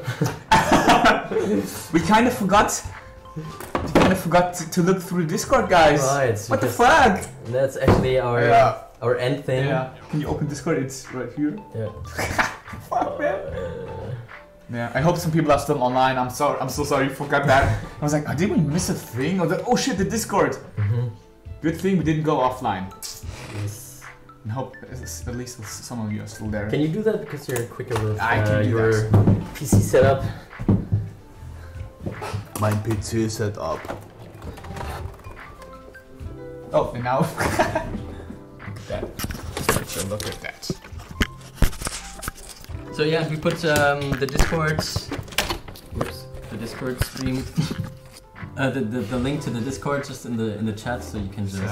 We kind of forgot. We kind of forgot to look through Discord, guys. Right. What the fuck? That's actually our end thing. Yeah. Can you open Discord? It's right here. Yeah. Fuck, man. Yeah. I hope some people are still online. I'm sorry. I'm so sorry. Forgot that. I was like, oh, did we miss a thing? Or oh shit, the Discord. Good thing we didn't go offline. Yes. I hope at least some of you are still there. Can you do that because you're quicker with your PC setup? My PC set up. Oh, and now look at that. Look at that. So yeah, we put the Discord. Whoops, the Discord stream. The link to the Discord just in the chat, so you can just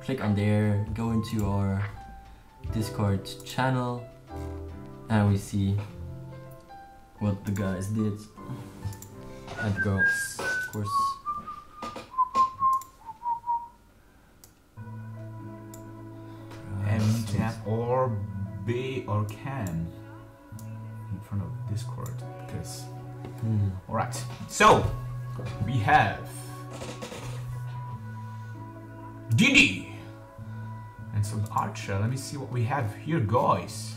click on there, go into our Discord channel, and we see what the guys did and girls, of course. And we need to have or be or can in front of Discord because. All right. So we have Didi and some Archer. Let me see what we have here, guys.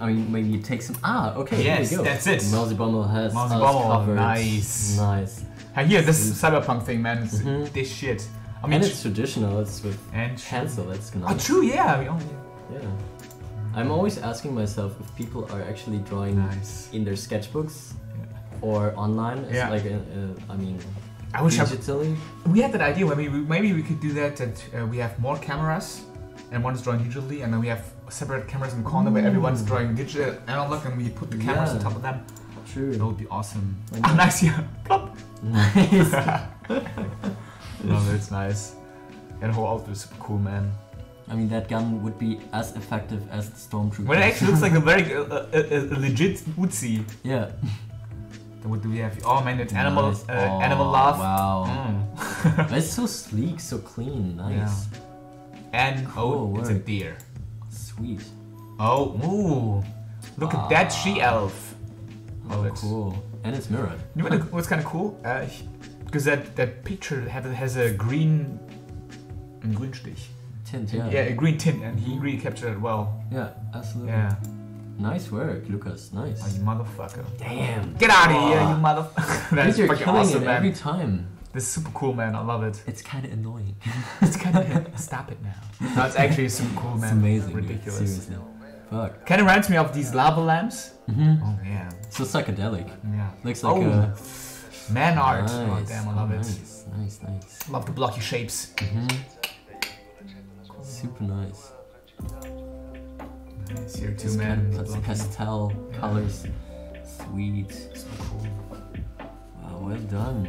I mean, maybe you take some. Okay. Yes, here we go. that's it. Mousy Bumble has Mousy us Bumble, covered. nice. Nice. Here, this cyberpunk thing, man. It's this shit. I mean, And it's traditional. It's with and pencil. That's nice. oh, true. Yeah. Yeah. I'm always asking myself if people are actually drawing Nice. in their sketchbooks or online. It's Yeah. like, I mean, I wish digitally. we had that idea. Maybe we could do that. That we have more cameras, and one's drawing digitally, and then we have separate cameras in the corner where everyone's drawing digital analog, and we put the cameras on top of them. True. That would be awesome. Nice, yeah. Plop. Nice. No, that's nice. That whole outfit is super cool, man. I mean, that gun would be as effective as the Stormtrooper. Well, it actually looks like a very legit Uzi. Yeah. Then what do we have? Oh man, it's animal, Nice. animal love. Wow. It's so sleek, so clean. Nice. And Cool it's a work. deer. Sweet. Oh, ooh. Look at that she-elf. Love it. Cool. And it's mirrored. You know what's kind of cool? Because that picture has a green stich. Tint, yeah. Yeah, a green tint, and he really captured it well. Yeah, absolutely. Yeah. Nice work, Lucas. Nice. Oh, you motherfucker. Damn. Get out of here, you motherfucker. That's You're fucking killing awesome, it man. every time. This is super cool, man. I love it. It's kind of annoying. It's kind of stop it now. No, it's actually super cool, man. It's amazing. dude. Ridiculous. Seriously. Fuck. Kind of reminds me of these lava lamps. Oh yeah. So psychedelic. Yeah. Looks like a man art. Nice. Oh damn, I love it. Nice. Love the blocky shapes. Super nice. Nice here too, It's man. kind of pastel colors. Sweet. Super cool. Wow, well done.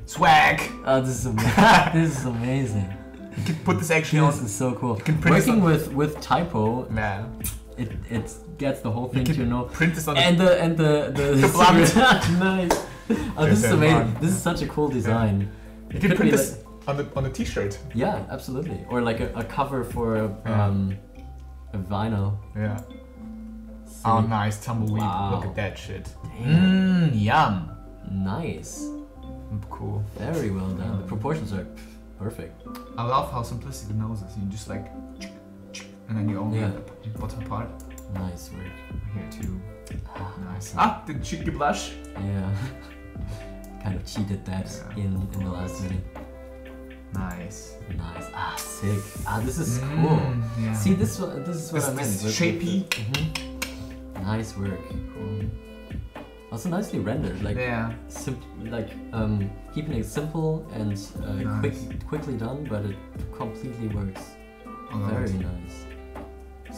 Swag. Oh, this is this is amazing. You can put this actually This on. is so cool. can print Working this with typo, Yeah. it gets the whole thing, can you know. Print this on. And the blunt. Nice. Oh, this is amazing. This is such a cool design. You can print this on the t-shirt. Yeah, absolutely. Or like a cover for a vinyl. Yeah. Sick. Oh, nice tumbleweed. Wow. Look at that shit. Damn. Yum. Nice. Cool. Very well done. The proportions are perfect. I love how simplistic the nose is. You just like, and then you only Yeah. the bottom part. Nice work. Here too. Nice. Did you blush? Yeah. Kind of cheated that Yeah. in the last minute. Nice. Nice. Sick. This is cool. Yeah. See, this is what I meant. This with- shapey. Nice work. Cool. Also nicely rendered. Like Yeah. keeping it simple and Nice. quickly done, but it completely works. I love Very it. nice.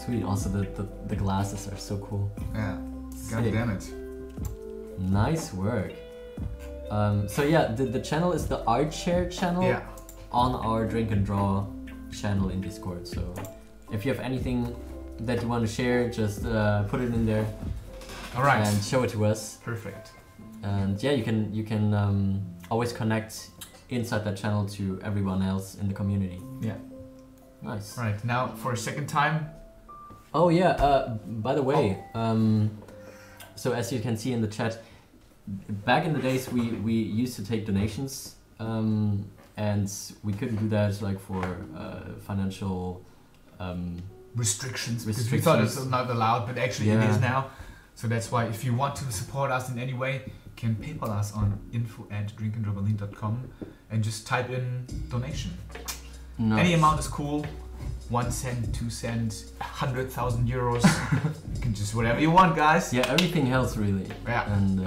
Sweet. Also the glasses are so cool. Yeah. God Sick. damn it. Nice work. So yeah, the channel is the Art Share channel Yeah. on our Drink and Draw channel in Discord. So if you have anything that you want to share, just put it in there All right. and show it to us. Perfect. And yeah, you can always connect inside that channel to everyone else in the community. Yeah. Nice. All right. Now for a second time, Oh yeah, by the way, so as you can see in the chat, back in the days we used to take donations, and we couldn't do that like for financial restrictions, because we thought it was not allowed, but actually it is now. So that's why if you want to support us in any way, you can PayPal us on info@drinkanddrabberlin.com and just type in donation. Nice. Any amount is cool. 1 cent, 2 cents, 100,000 euros. You can just whatever you want, guys. Yeah, everything helps really. Yeah. And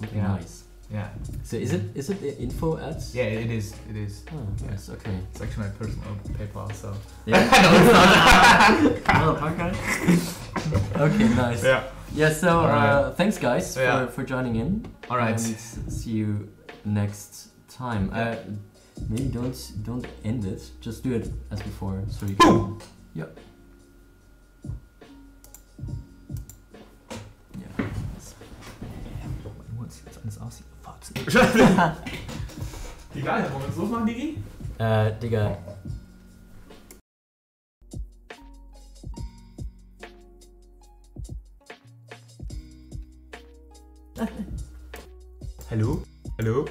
would be nice. Yeah. So is it the info ads? Yeah, it is. It is. Oh, yes. Okay. It's actually my personal PayPal, so. Yeah. No, it's not. Oh, okay. Okay, nice. Yeah. Yeah. So Alright. thanks, guys, for joining in. All right. And see you next time. Maybe don't end it. Just do it as before, so you can. Yep. Yeah. Jetzt alles aussieht. Egal, wollen wir es so machen, Digi? Digga. Hallo? Hallo?